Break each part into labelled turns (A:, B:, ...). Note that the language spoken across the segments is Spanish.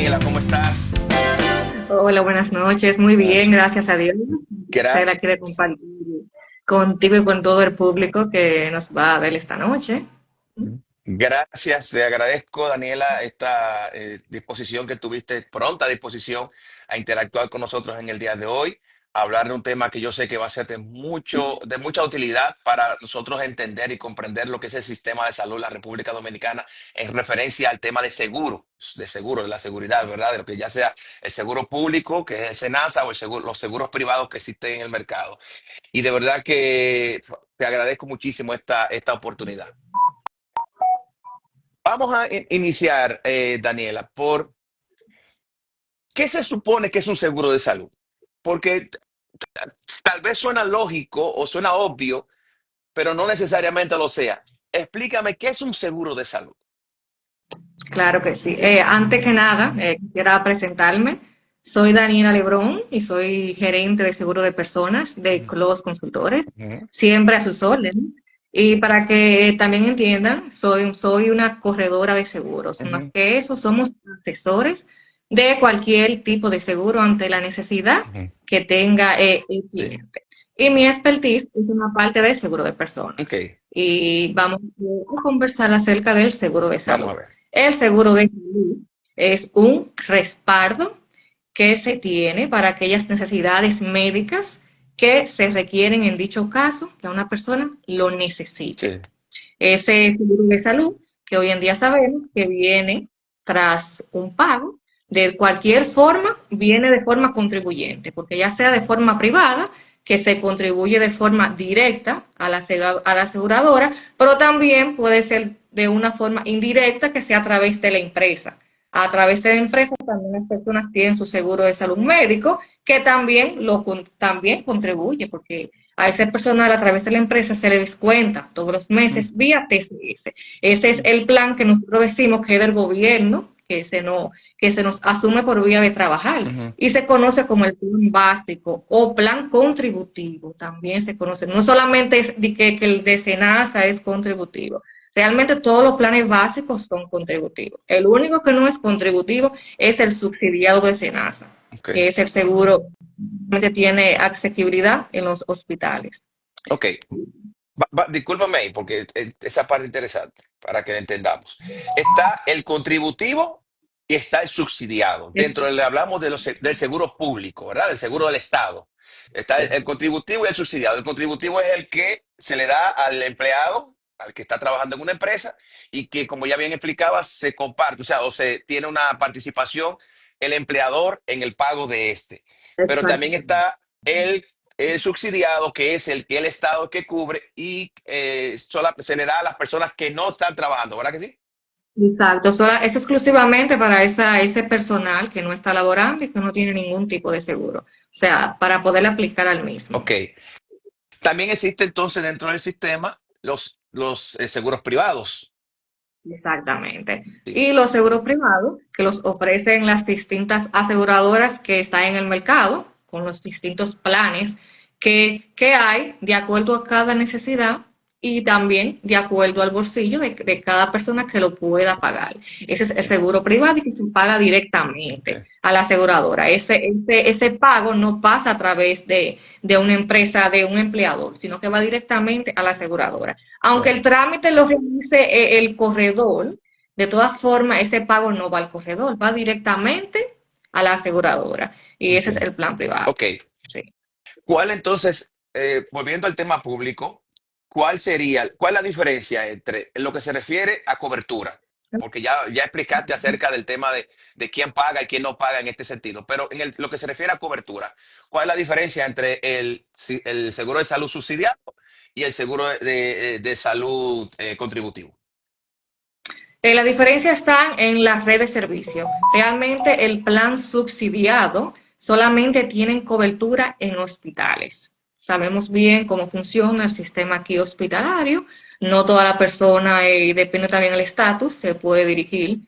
A: Daniela, ¿cómo estás?
B: Hola, buenas noches. Muy
A: Buenas
B: bien,
A: noches.
B: gracias a Dios. Un placer
A: Gracias.
B: aquí de compartir contigo y con todo el público que nos va a ver esta noche.
A: Gracias, te agradezco, Daniela, esta disposición que tuviste, pronta disposición a interactuar con nosotros en el día de hoy, a hablar de un tema que yo sé que va a ser de mucha utilidad para nosotros entender y comprender lo que es el sistema de salud de la República Dominicana en referencia al tema de la seguridad, ¿verdad? De lo que ya sea el seguro público, que es el SENASA, o los seguros privados que existen en el mercado. Y de verdad que te agradezco muchísimo esta oportunidad. Vamos a iniciar, Daniela, por qué se supone que es un seguro de salud. Porque tal vez suena lógico o suena obvio, pero no necesariamente lo sea. Explícame qué es un seguro de salud.
B: Claro que sí. Antes que nada, quisiera presentarme. Soy Daniela Lebrón y soy gerente de seguro de personas de Close Consultores,
A: Ujú.
B: siempre a sus órdenes. Y para que también entiendan, soy una corredora de seguros. Más
A: Ujú.
B: que eso, somos asesores de cualquier tipo de seguro ante la necesidad
A: Ujú.
B: que tenga el
A: Sí.
B: cliente. Y mi expertise es una parte de seguro de personas.
A: Ok,
B: Y vamos a conversar acerca del seguro de
A: vamos a
B: salud.
A: ver.
B: El seguro de salud es un respaldo que se tiene para aquellas necesidades médicas que se requieren en dicho caso, que una persona lo necesite.
A: Sí.
B: Ese seguro de salud, que hoy en día sabemos que viene tras un pago, de cualquier forma, viene de forma contribuyente, porque ya sea de forma privada, que se contribuye de forma directa a la aseguradora, pero también puede ser de una forma indirecta, que sea a través de la empresa. A través de la empresa también las personas tienen su seguro de salud médico, que también contribuye, porque a ese personal a través de la empresa se le descuenta todos los
A: Ujú.
B: meses vía TCS. Ese es el plan que nosotros decimos que es del gobierno, que se nos asume por vía de trabajar
A: Ujú.
B: y se conoce como el plan básico o plan contributivo, también se conoce. No solamente es que el de SENASA es contributivo, realmente todos los planes básicos son contributivos. El único que no es contributivo es el subsidiado de SENASA,
A: Ok,
B: que es el seguro que tiene asequibilidad en los hospitales.
A: ok. Discúlpame ahí, porque esa parte es interesante para que la entendamos. Está el contributivo y está el subsidiado. Le hablamos del seguro público, ¿verdad? Del seguro del Estado. Está el contributivo y el subsidiado. El contributivo es el que se le da al empleado, al que está trabajando en una empresa, y que, como ya bien explicaba, se comparte, o sea, o se tiene una participación el empleador en el pago de este. Pero también
B: Exactamente.
A: está el subsidiado, que es el que el Estado que cubre y se le da a las personas que no están trabajando, ¿verdad que sí?
B: Exacto, es exclusivamente para ese personal que no está laborando y que no tiene ningún tipo de seguro. O sea, para poder aplicar al mismo.
A: Ok. También existe entonces dentro del sistema los seguros privados.
B: Exactamente.
A: Sí.
B: Y los seguros privados, que los ofrecen las distintas aseguradoras que están en el mercado, con los distintos planes que hay de acuerdo a cada necesidad y también de acuerdo al bolsillo de cada persona que lo pueda pagar. Ese es el
A: Ok.
B: seguro privado y que se paga
A: Ok.
B: directamente a la aseguradora. Ese pago no pasa a través de una empresa, de un empleador, sino que va directamente a la aseguradora. Aunque el
A: Correcto.
B: trámite lo realice el corredor, de todas formas ese pago no va al corredor, va directamente a la aseguradora. Y
A: Ok.
B: ese es el plan privado.
A: Ok.
B: Sí.
A: ¿Cuál entonces, volviendo al tema público, cuál es la diferencia entre lo que se refiere a cobertura? Porque ya explicaste acerca del tema de quién paga y quién no paga en este sentido, pero lo que se refiere a cobertura, ¿cuál es la diferencia entre el seguro de salud subsidiado y el seguro de salud contributivo?
B: La diferencia está en la red de servicio. Realmente el plan subsidiado solamente tiene cobertura en hospitales. Sabemos bien cómo funciona el sistema aquí hospitalario. No toda la persona, depende también del estatus, se puede dirigir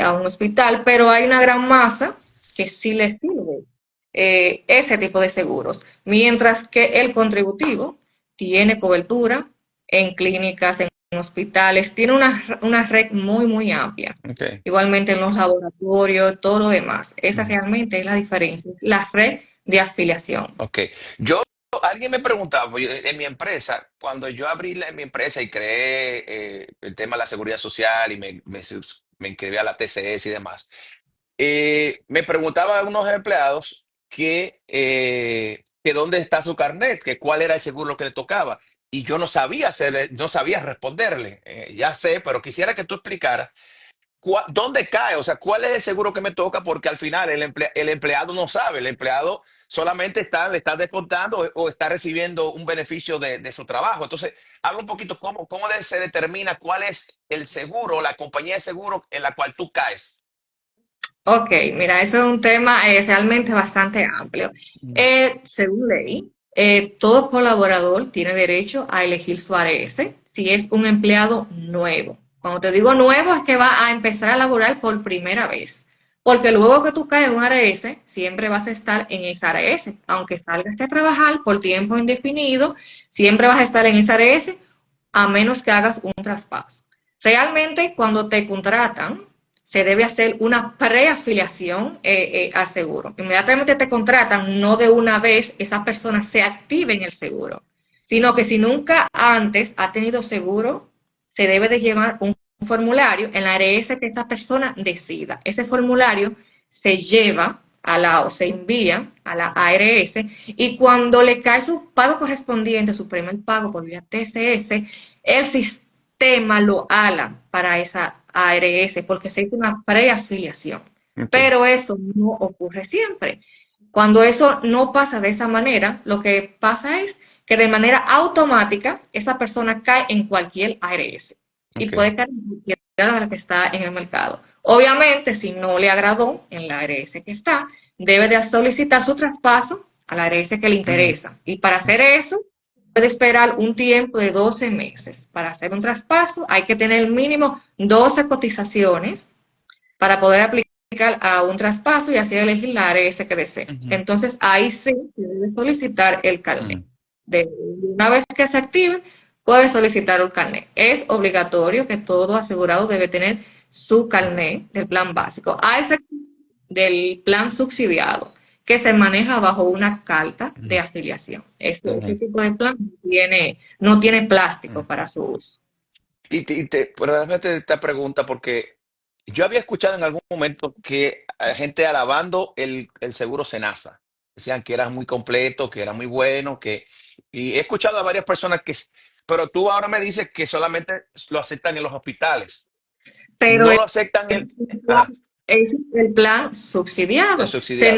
B: a un hospital, pero hay una gran masa que sí le sirve ese tipo de seguros. Mientras que el contributivo tiene cobertura en clínicas, en hospitales, tiene una red muy, muy amplia.
A: Ok.
B: Igualmente en los laboratorios, todo lo demás. Esa
A: Ujú.
B: realmente es la diferencia, es la red de afiliación.
A: Ok. Yo, alguien me preguntaba, pues, en mi empresa, cuando yo abrí mi empresa y creé el tema de la seguridad social y me inscribí a la TCS y demás, me preguntaban unos empleados que dónde está su carnet, que cuál era el seguro que le tocaba. Y yo no sabía no sabía responderle. Ya sé, pero quisiera que tú explicaras dónde cae, o sea, cuál es el seguro que me toca, porque al final el empleado no sabe, el empleado solamente le está descontando o está recibiendo un beneficio de su trabajo. Entonces, habla un poquito cómo se determina cuál es el seguro, la compañía de seguro en la cual tú caes.
B: Ok, mira, eso es un tema realmente bastante amplio.
A: Mm.
B: Según ley, todo colaborador tiene derecho a elegir su ARS si es un empleado nuevo. Cuando te digo nuevo es que va a empezar a laborar por primera vez. Porque luego que tú caes en un ARS, siempre vas a estar en esa ARS. Aunque salgas a trabajar por tiempo indefinido, siempre vas a estar en esa ARS a menos que hagas un traspaso. Realmente, cuando te contratan, se debe hacer una preafiliación al seguro. Inmediatamente te contratan, no de una vez esa persona se active en el seguro, sino que si nunca antes ha tenido seguro, se debe de llevar un formulario en la ARS que esa persona decida. Ese formulario se lleva o se envía a la ARS y cuando le cae su pago correspondiente, su primer pago por vía TCS, el sistema lo ala para esa ARS porque se hizo una preafiliación.
A: Ok.
B: Pero eso no ocurre siempre. Cuando eso no pasa de esa manera, lo que pasa es que de manera automática esa persona cae en cualquier ARS y
A: Ok.
B: puede caer en cualquiera de las que está en el mercado. Obviamente, si no le agradó en la ARS que está, debe de solicitar su traspaso a la ARS que le
A: Ujú.
B: interesa. Y para hacer eso, puede esperar un tiempo de 12 meses. Para hacer un traspaso hay que tener mínimo 12 cotizaciones para poder aplicar a un traspaso y así elegir la ARS que desee.
A: Ujú.
B: Entonces ahí sí se debe solicitar el carnet.
A: Ujú.
B: De una vez que se active, puede solicitar un carnet. Es obligatorio que todo asegurado debe tener su carnet del plan básico, a excepción del plan subsidiado, que se maneja bajo una carta de
A: Ujú.
B: afiliación. Este
A: Ujú.
B: tipo de plan no tiene
A: Ujú.
B: plástico para su uso.
A: Pero déjame hacerte esta pregunta porque yo había escuchado en algún momento que hay gente alabando el seguro Senasa. Decían que era muy completo, que era muy bueno, y he escuchado a varias personas pero tú ahora me dices que solamente lo aceptan en los hospitales.
B: Pero
A: No lo aceptan ajá,
B: es el plan
A: el
B: subsidiado.
A: subsidiado.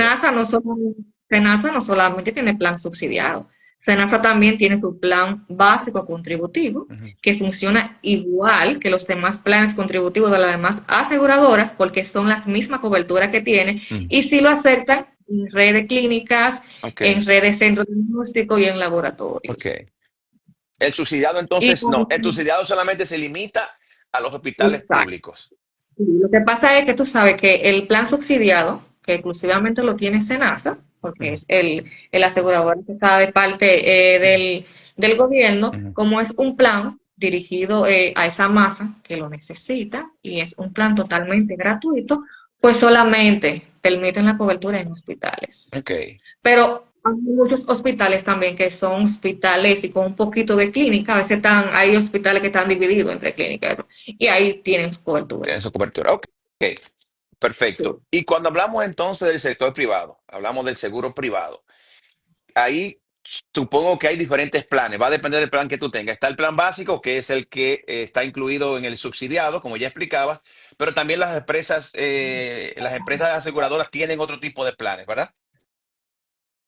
B: Senasa no solamente tiene plan subsidiado, Senasa también tiene su plan básico contributivo,
A: Ujú.
B: que funciona igual que los demás planes contributivos de las demás aseguradoras, porque son las mismas coberturas que tiene,
A: Mm.
B: y si lo aceptan en redes clínicas,
A: Ok,
B: en redes centros diagnósticos y en
A: ok.
B: laboratorios.
A: El subsidiado
B: Y
A: entonces no, el subsidiado solamente se limita a los hospitales
B: exacto.
A: públicos.
B: Sí, lo que pasa es que tú sabes que el plan subsidiado, que exclusivamente lo tiene Senasa, porque
A: Ujú.
B: es el asegurador que está de parte del gobierno,
A: Ujú.
B: como es un plan dirigido a esa masa que lo necesita y es un plan totalmente gratuito, pues solamente permiten la cobertura en hospitales.
A: Ok.
B: Pero hay muchos hospitales también que son hospitales y con un poquito de clínica. A veces hay hospitales que están divididos entre clínicas y ahí tienen su cobertura.
A: Tiene su cobertura. Ok, perfecto.
B: Sí.
A: Y cuando hablamos entonces del sector privado, hablamos del seguro privado. Ahí supongo que hay diferentes planes. Va a depender del plan que tú tengas. Está el plan básico, que es el que está incluido en el subsidiado, como ya explicaba, pero también las empresas aseguradoras tienen otro tipo de planes, ¿verdad?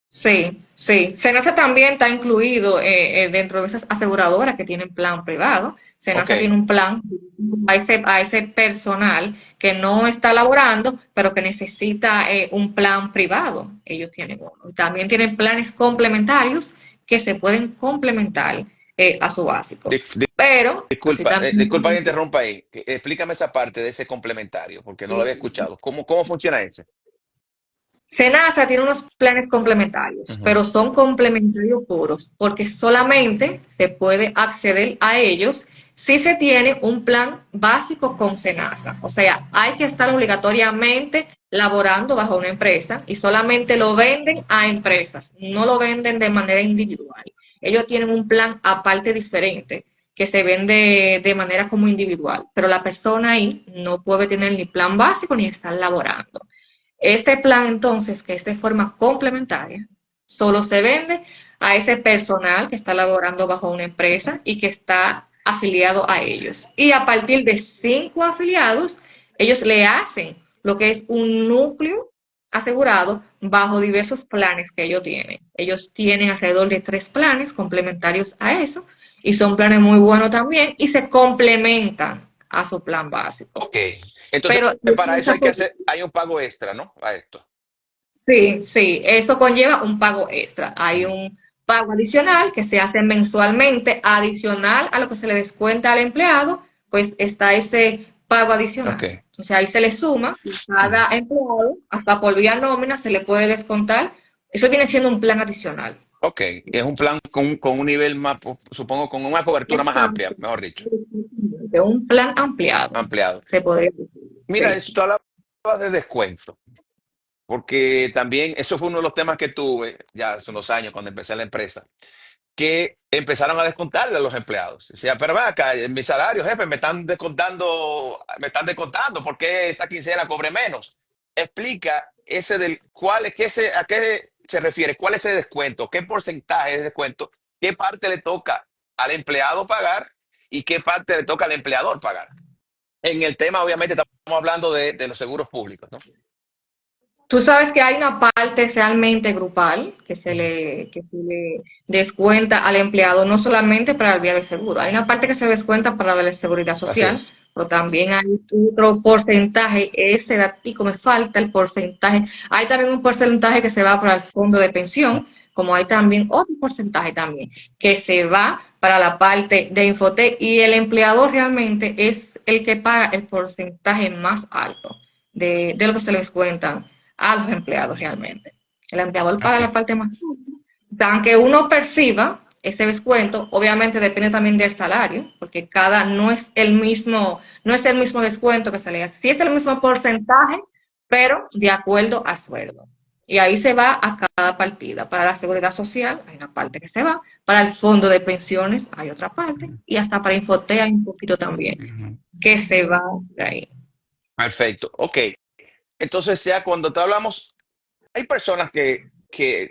B: Sí, sí. Senasa también está incluido dentro de esas aseguradoras que tienen plan privado.
A: Ok,
B: Senasa tiene un plan a ese personal que no está laborando, pero que necesita un plan privado. Ellos tienen uno. Y también tienen planes complementarios que se pueden complementar a su básico.
A: Dif- di-
B: Pero, así
A: disculpa que
B: también.
A: interrumpa ahí. Explícame esa parte de ese complementario, porque no lo había escuchado. ¿Cómo funciona ese?
B: Senasa tiene unos planes complementarios,
A: Ujú.
B: pero son complementarios puros, porque solamente se puede acceder a ellos sí se tiene un plan básico con SENASA. O sea, hay que estar obligatoriamente laborando bajo una empresa y solamente lo venden a empresas, no lo venden de manera individual. Ellos tienen un plan aparte diferente que se vende de manera como individual, pero la persona ahí no puede tener ni plan básico ni estar laborando. Este plan entonces, que es de forma complementaria, solo se vende a ese personal que está laborando bajo una empresa y que está afiliado a ellos. Y a partir de 5 afiliados, ellos le hacen lo que es un núcleo asegurado bajo diversos planes que ellos tienen. Ellos tienen alrededor de 3 planes complementarios a eso y son planes muy buenos también y se complementan a su plan básico.
A: Ok. Entonces,
B: Pero
A: para eso hay un pago extra, ¿no? A esto.
B: sí, sí, eso conlleva un pago extra. Hay
A: Ujú.
B: un pago adicional que se hace mensualmente, adicional a lo que se le descuenta al empleado, pues está ese pago
A: Ok.
B: adicional. O sea, ahí se le suma y cada empleado, hasta por vía nómina, se le puede descontar. Eso viene siendo un plan adicional.
A: Ok. Es un plan con un nivel más, supongo, con una cobertura más amplia,
B: Exacto.
A: mejor dicho,
B: De un plan ampliado,
A: ampliado.
B: se podría decir.
A: Mira,
B: Sí.
A: eso tú hablabas de descuento, porque también eso fue uno de los temas que tuve ya hace unos años cuando empecé la empresa, que empezaron a descontarle a los empleados. Decía, pero ven acá, en mi salario, jefe, me están descontando, ¿por qué esta quincena cobre menos? Explica ese del cuál es, a qué se refiere, cuál es ese descuento, qué porcentaje de descuento, qué parte le toca al empleado pagar y qué parte le toca al empleador pagar. En el tema, obviamente, estamos hablando de los seguros públicos, ¿no?
B: Tú sabes que hay una parte realmente grupal
A: Ujú.
B: que se le descuenta al empleado, no solamente para el día del seguro. Hay una parte que se descuenta para la seguridad
A: Así
B: social,
A: es.
B: pero también hay otro porcentaje, ese datico me falta el porcentaje. Hay también un porcentaje que se va para el fondo de pensión, como hay también otro porcentaje también que se va para la parte de Infotec y el empleador realmente es el que paga el porcentaje más alto de lo que se les cuentan a los empleados realmente. El empleador paga la
A: Ok.
B: parte más alta. O sea, aunque uno perciba ese descuento, obviamente depende también del salario, porque cada no es el mismo descuento que se le hace. Sí es el mismo porcentaje, pero de acuerdo al sueldo. Y ahí se va a cada partida. Para la seguridad social hay una parte que se va, para el fondo de pensiones hay otra parte, y hasta para Infotea hay un poquito también
A: Ujú.
B: que se va de ahí.
A: Perfecto. Ok. Entonces, ya cuando te hablamos, hay personas que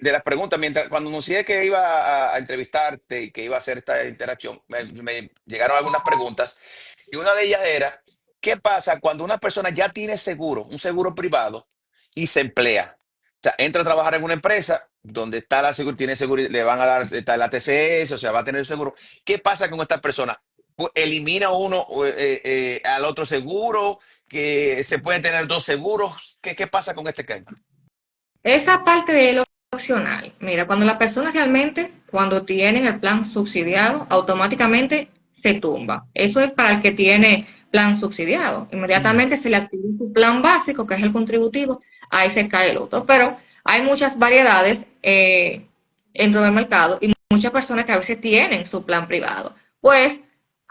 A: de las preguntas, cuando anuncié que iba a entrevistarte y que iba a hacer esta interacción, me llegaron algunas preguntas y una de ellas era, ¿qué pasa cuando una persona ya tiene seguro, un seguro privado y se emplea? O sea, entra a trabajar en una empresa donde está la seguridad, tiene seguro, le van a dar está la TCS, o sea, va a tener seguro. ¿Qué pasa con esta persona? ¿Elimina uno al otro seguro? ¿Que se pueden tener dos seguros? ¿Qué pasa con este tema?
B: Esa parte de lo opcional. Mira, cuando la persona realmente, cuando tienen el plan subsidiado, automáticamente se tumba. Eso es para el que tiene plan subsidiado.
A: Mm.
B: Inmediatamente se le activa su plan básico, que es el contributivo, ahí se cae el otro. Pero hay muchas variedades dentro del mercado y muchas personas que a veces tienen su plan privado. Pues,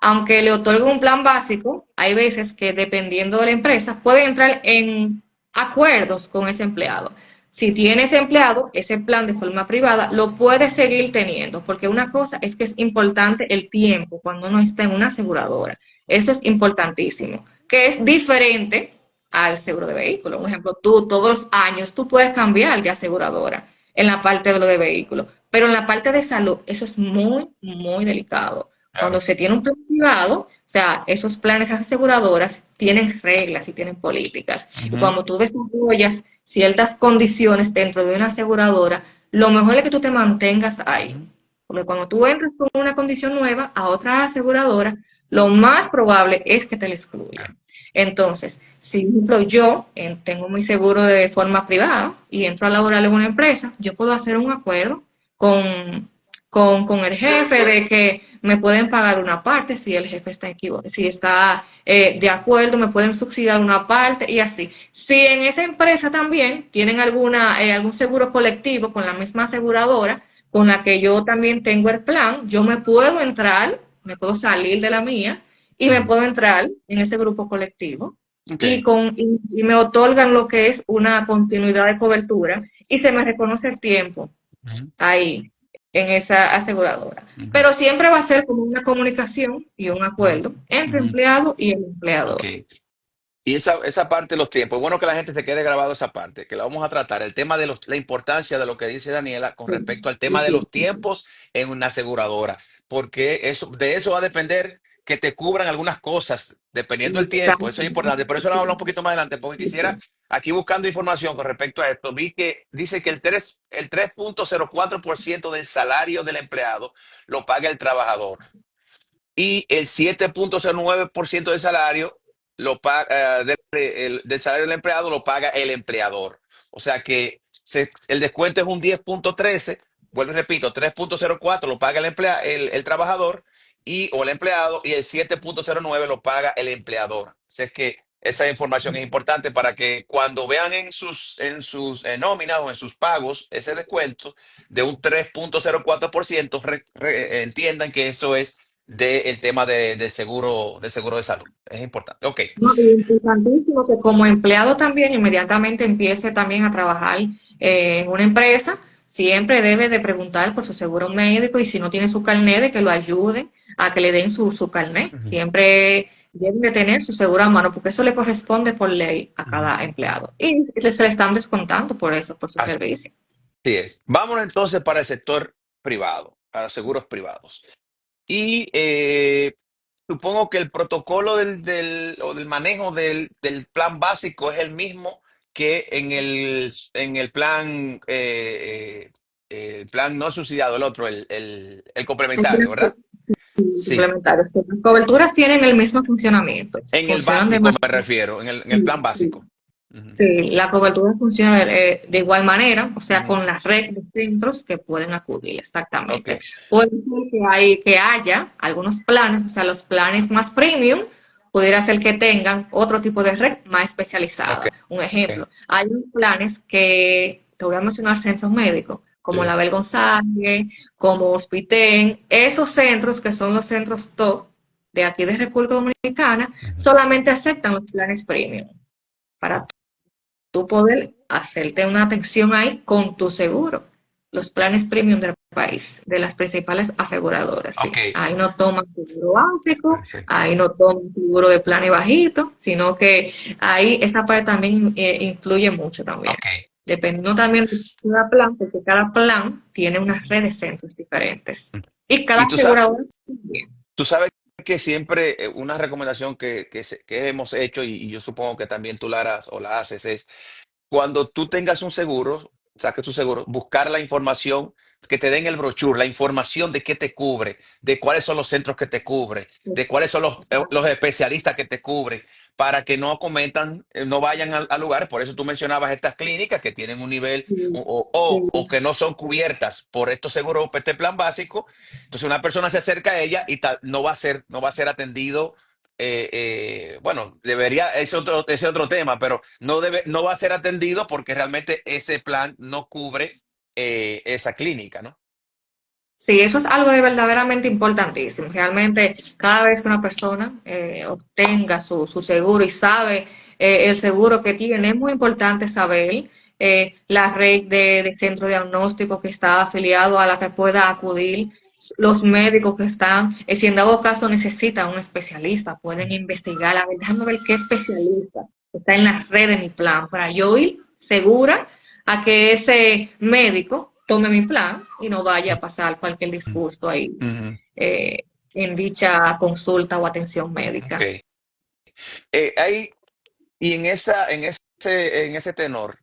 B: aunque le otorguen un plan básico, hay veces que dependiendo de la empresa, pueden entrar en acuerdos con ese empleado. Si tienes empleado, ese plan de forma privada lo puedes seguir teniendo, porque una cosa es que es importante el tiempo cuando uno está en una aseguradora. Esto es importantísimo, que es diferente al seguro de vehículo. Por ejemplo, tú todos los años tú puedes cambiar de aseguradora en la parte de lo de vehículo, pero en la parte de salud eso es muy, muy delicado. Cuando
A: Claro.
B: se tiene un plan privado, o sea, esos planes aseguradoras tienen reglas y tienen políticas. Y
A: Ujú.
B: cuando tú desarrollas ciertas condiciones dentro de una aseguradora, lo mejor es que tú te mantengas ahí.
A: Ujú.
B: Porque cuando tú entras con una condición nueva a otra aseguradora, lo más probable es que te la excluyan. Entonces, si por ejemplo yo tengo mi seguro de forma privada y entro a laborar en una empresa, yo puedo hacer un acuerdo con, con el jefe de que me pueden pagar una parte si el jefe está equivocado, si está de acuerdo, me pueden subsidiar una parte y así. Si en esa empresa también tienen algún seguro colectivo con la misma aseguradora con la que yo también tengo el plan, yo me puedo entrar me puedo salir de la mía y me
A: Ujú.
B: puedo entrar en ese grupo colectivo
A: Ok.
B: y me otorgan lo que es una continuidad de cobertura y se me reconoce el tiempo
A: Ujú,
B: ahí en esa aseguradora.
A: ujú,
B: Pero siempre va a ser como una comunicación y un
A: ujú,
B: acuerdo entre
A: ujú.
B: empleado y el
A: Ok.
B: empleador.
A: Y esa parte de los tiempos, es bueno que la gente se quede grabado esa parte, que la vamos a tratar, el tema de la importancia de lo que dice Daniela con
B: Sí,
A: respecto al tema
B: sí,
A: de
B: sí,
A: los tiempos en una aseguradora, porque de eso va a depender que te cubran algunas cosas, dependiendo del tiempo, eso es importante, por eso lo vamos a hablar un poquito más adelante, porque quisiera, aquí buscando información con respecto a esto, vi que dice que el 3,04% del salario del empleado lo paga el trabajador y el 7,09% del salario lo paga, del salario del empleado lo paga el empleador. O sea que el descuento es un 10,13, vuelvo y repito, 3,04 lo paga el trabajador o el empleado y el 7,09 lo paga el empleador. O sea que esa información es importante para que cuando vean en sus nóminas o en sus pagos ese descuento de un 3,04%, entiendan que eso es del tema de seguro de salud. Es importante. Ok.
B: No, y importantísimo que como empleado también inmediatamente empiece también a trabajar en una empresa, siempre debe de preguntar por su seguro médico y si no tiene su carnet, de que lo ayude a que le den su carnet.
A: Ujú,
B: Siempre deben de tener su seguro a mano porque eso le corresponde por ley a
A: ujú.
B: cada empleado. Y se le están descontando por eso, por su
A: Así
B: servicio.
A: es. Vámonos entonces para el sector privado, para los seguros privados. Y supongo que el protocolo o del manejo del plan básico es el mismo que en el plan, el plan no subsidiado, el otro, el complementario, ¿verdad? Sí.
B: Complementarios. Las coberturas tienen el mismo funcionamiento,
A: En el
B: funcionan de
A: básico
B: manera...
A: me refiero, en el
B: Sí,
A: plan
B: sí.
A: básico. Ujú,
B: Sí, la cobertura funciona de igual manera, o sea,
A: ujú.
B: con la red de centros que pueden acudir, exactamente.
A: Ok,
B: Puede ser que haya algunos planes, o sea, los planes más premium, pudiera ser que tengan otro tipo de red más
A: ok.
B: especializada. Un ejemplo, hay unos planes que, te voy a mencionar centros médicos, como la
A: Sí.
B: Bel González, como Hospitén, esos centros que son los centros top de aquí de República Dominicana,
A: Ujú.
B: solamente aceptan los planes premium para tú poder hacerte una atención ahí con tu seguro. Los planes premium del país, de las principales aseguradoras,
A: Ok,
B: sí. Ahí no toman seguro básico,
A: perfecto.
B: ahí no toman seguro de planes bajito, sino que ahí esa parte también influye mucho también.
A: Ok.
B: Dependiendo también de cada plan, porque cada plan tiene unas redes de centros diferentes. Y cada
A: Y
B: aseguradora también.
A: tú sabes que siempre una recomendación que hemos hecho, y yo supongo que también tú la harás o la haces, es cuando tú tengas un seguro, saques tu seguro, buscar la información, que te den el brochure, la información de qué te cubre, de cuáles son los centros que te cubre, de cuáles son los especialistas que te cubren, para que no cometan, no vayan al lugar. Por eso tú mencionabas estas clínicas que tienen un nivel
B: Sí,
A: o
B: sí.
A: que no son cubiertas por estos seguros, por este plan básico. Entonces una persona se acerca a ella y no va a ser atendido. Bueno, ese otro tema, pero no va a ser atendido porque realmente ese plan no cubre esa clínica, ¿no?
B: Sí, eso es algo de verdaderamente importantísimo. Realmente, cada vez que una persona obtenga su seguro y sabe el seguro que tiene, es muy importante saber la red de centro diagnóstico que está afiliado a la que pueda acudir, los médicos que están, si en dado caso necesitan un especialista, pueden investigar, a ver, déjame ver qué especialista está en la red de mi plan para yo ir segura a que ese médico tome mi plan y no vaya a pasar cualquier disgusto ahí
A: Ujú.
B: eh, en dicha consulta o atención médica.
A: Ok. Hay, y en ese tenor,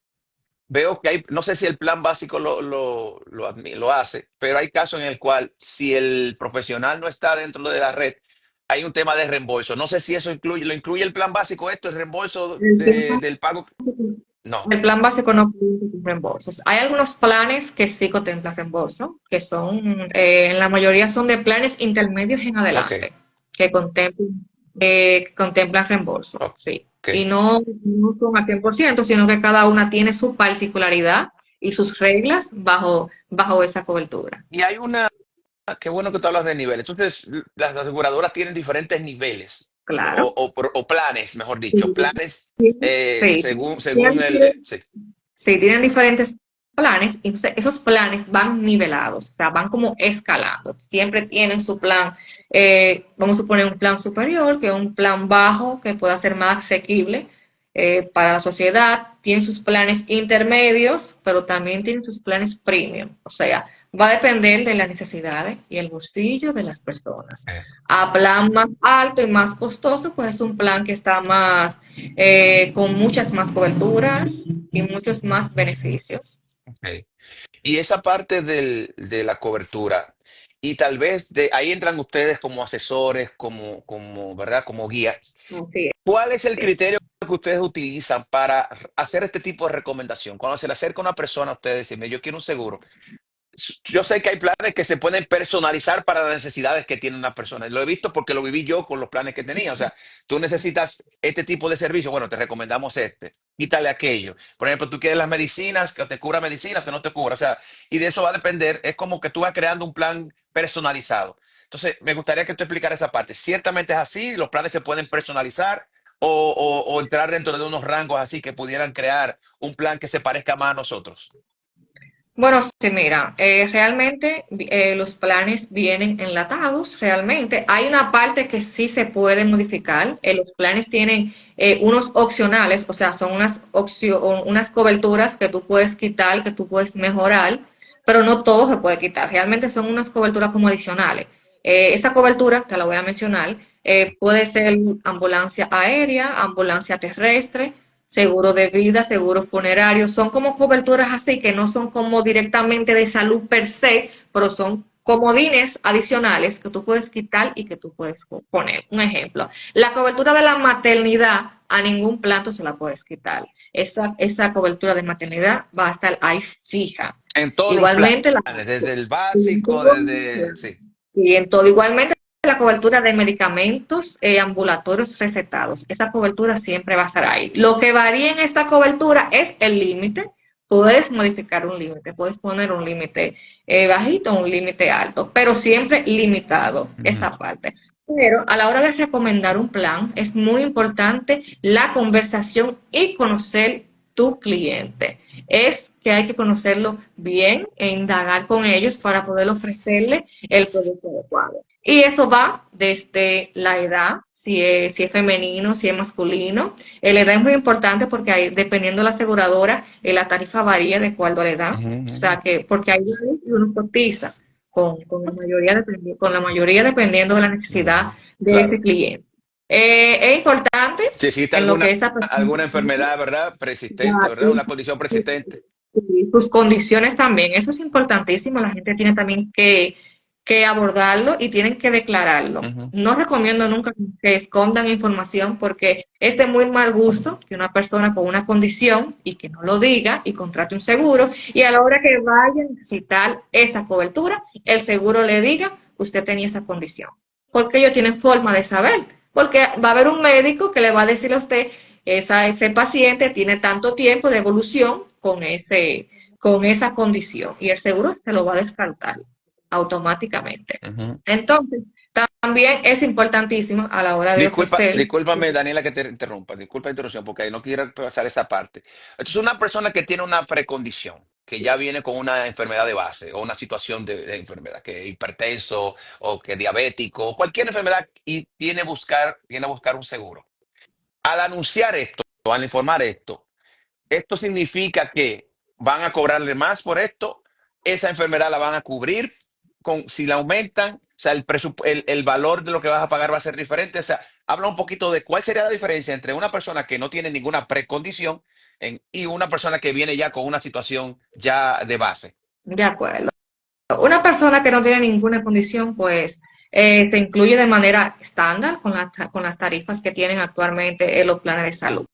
A: veo que hay, no sé si el plan básico lo hace, pero hay casos en el cual si el profesional no está dentro de la red, hay un tema de reembolso. No sé si eso lo incluye el plan básico, esto, el reembolso
B: El tema
A: del pago. No.
B: El plan básico no cuenta con reembolsos. Hay algunos planes que sí contemplan reembolso, que son, en la mayoría son de planes intermedios en
A: Ok.
B: adelante, que contemplan reembolso, sí.
A: Ok.
B: Y no son al 100%, sino que cada una tiene su particularidad y sus reglas bajo esa cobertura.
A: Y hay qué bueno que tú hablas de niveles. Entonces, las aseguradoras tienen diferentes niveles
B: Claro.
A: o planes, mejor
B: Sí,
A: dicho, planes
B: sí.
A: según sí.
B: Sí, tienen diferentes planes y entonces esos planes van nivelados, o sea, van como escalando. Siempre tienen su plan, vamos a suponer un plan superior, que es un plan bajo, que pueda ser más asequible para la sociedad. Tienen sus planes intermedios, pero también tienen sus planes premium. O sea, va a depender de las necesidades y el bolsillo de las personas.
A: Eh,
B: A plan más alto y más costoso, pues es un plan que está más, con muchas más coberturas y muchos más beneficios.
A: ok. Y esa parte de la cobertura, y tal vez de ahí entran ustedes como asesores, ¿verdad? Como guías.
B: Así
A: ¿Cuál es el
B: es.
A: criterio que ustedes utilizan para hacer este tipo de recomendación? Cuando se le acerca una persona a ustedes, decirme, yo quiero un seguro. Yo sé que hay planes que se pueden personalizar para las necesidades que tiene una persona. Lo he visto porque lo viví yo con los planes que tenía. O sea, tú necesitas este tipo de servicio, bueno, te recomendamos este, quítale aquello. Por ejemplo, tú quieres las medicinas, que te cubra medicinas, que no te cubra. O sea, y de eso va a depender, es como que tú vas creando un plan personalizado. Entonces, me gustaría que tú explicaras esa parte. Ciertamente es así, los planes se pueden personalizar o entrar dentro de unos rangos así que pudieran crear un plan que se parezca más a nosotros.
B: Bueno, sí, mira, realmente los planes vienen enlatados, realmente. Hay una parte que sí se puede modificar. Los planes tienen unos opcionales, o sea, son unas coberturas que tú puedes quitar, que tú puedes mejorar, pero no todo se puede quitar. Realmente son unas coberturas como adicionales. Esa cobertura, te la voy a mencionar, puede ser ambulancia aérea, ambulancia terrestre, seguro de vida, seguro funerario, son como coberturas así que no son como directamente de salud per se, pero son comodines adicionales que tú puedes quitar y que tú puedes poner. Un ejemplo, la cobertura de la maternidad a ningún plato se la puedes quitar. Esa cobertura de maternidad va a estar ahí fija.
A: En todos los
B: Igualmente,
A: planes, desde el básico, desde... Sí.
B: y en todo, igualmente la cobertura de medicamentos ambulatorios recetados. Esa cobertura siempre va a estar ahí. Lo que varía en esta cobertura es el límite. Puedes modificar un límite, puedes poner un límite bajito, un límite alto, pero siempre limitado
A: Ujú,
B: esta parte. Pero a la hora de recomendar un plan, es muy importante la conversación y conocer tu cliente. Es que hay que conocerlo bien e indagar con ellos para poder ofrecerle el producto adecuado. Y eso va desde la edad, si es femenino, si es masculino. La edad es muy importante porque hay, dependiendo de la aseguradora, la tarifa varía de acuerdo a la edad.
A: ujú,
B: O
A: ujú.
B: sea que, porque hay uno cotiza con la mayoría dependiendo de la necesidad de ese
A: Claro.
B: cliente. Es importante
A: Si existe
B: en lo que
A: alguna,
B: esa persona
A: alguna enfermedad, ¿verdad? Persistente, ¿verdad? Una condición persistente.
B: y sus condiciones también. Eso es importantísimo. La gente tiene también que abordarlo y tienen que declararlo.
A: Ujú,
B: No recomiendo nunca que escondan información porque es de muy mal gusto que una persona con una condición y que no lo diga y contrate un seguro y a la hora que vaya a necesitar esa cobertura, el seguro le diga usted tenía esa condición. Porque ellos tienen forma de saber. Porque va a haber un médico que le va a decir a usted ese paciente tiene tanto tiempo de evolución con esa condición y el seguro se lo va a descartar automáticamente.
A: ujú.
B: Entonces, también es importantísimo a la hora de ofrecer.
A: Discúlpame, Daniela, que te interrumpa. Disculpa la interrupción, porque no quiero pasar esa parte. Entonces, una persona que tiene una precondición, que ya viene con una enfermedad de base o una situación de enfermedad, que es hipertenso o que es diabético, o cualquier enfermedad y viene a buscar un seguro. Al anunciar esto, al informar esto, esto significa que van a cobrarle más por esto, esa enfermedad la van a cubrir, si la aumentan, o sea, el valor de lo que vas a pagar va a ser diferente. O sea, habla un poquito de cuál sería la diferencia entre una persona que no tiene ninguna precondición y una persona que viene ya con una situación ya de base.
B: De acuerdo. Una persona que no tiene ninguna condición, pues se incluye de manera estándar con las tarifas que tienen actualmente en los planes de salud.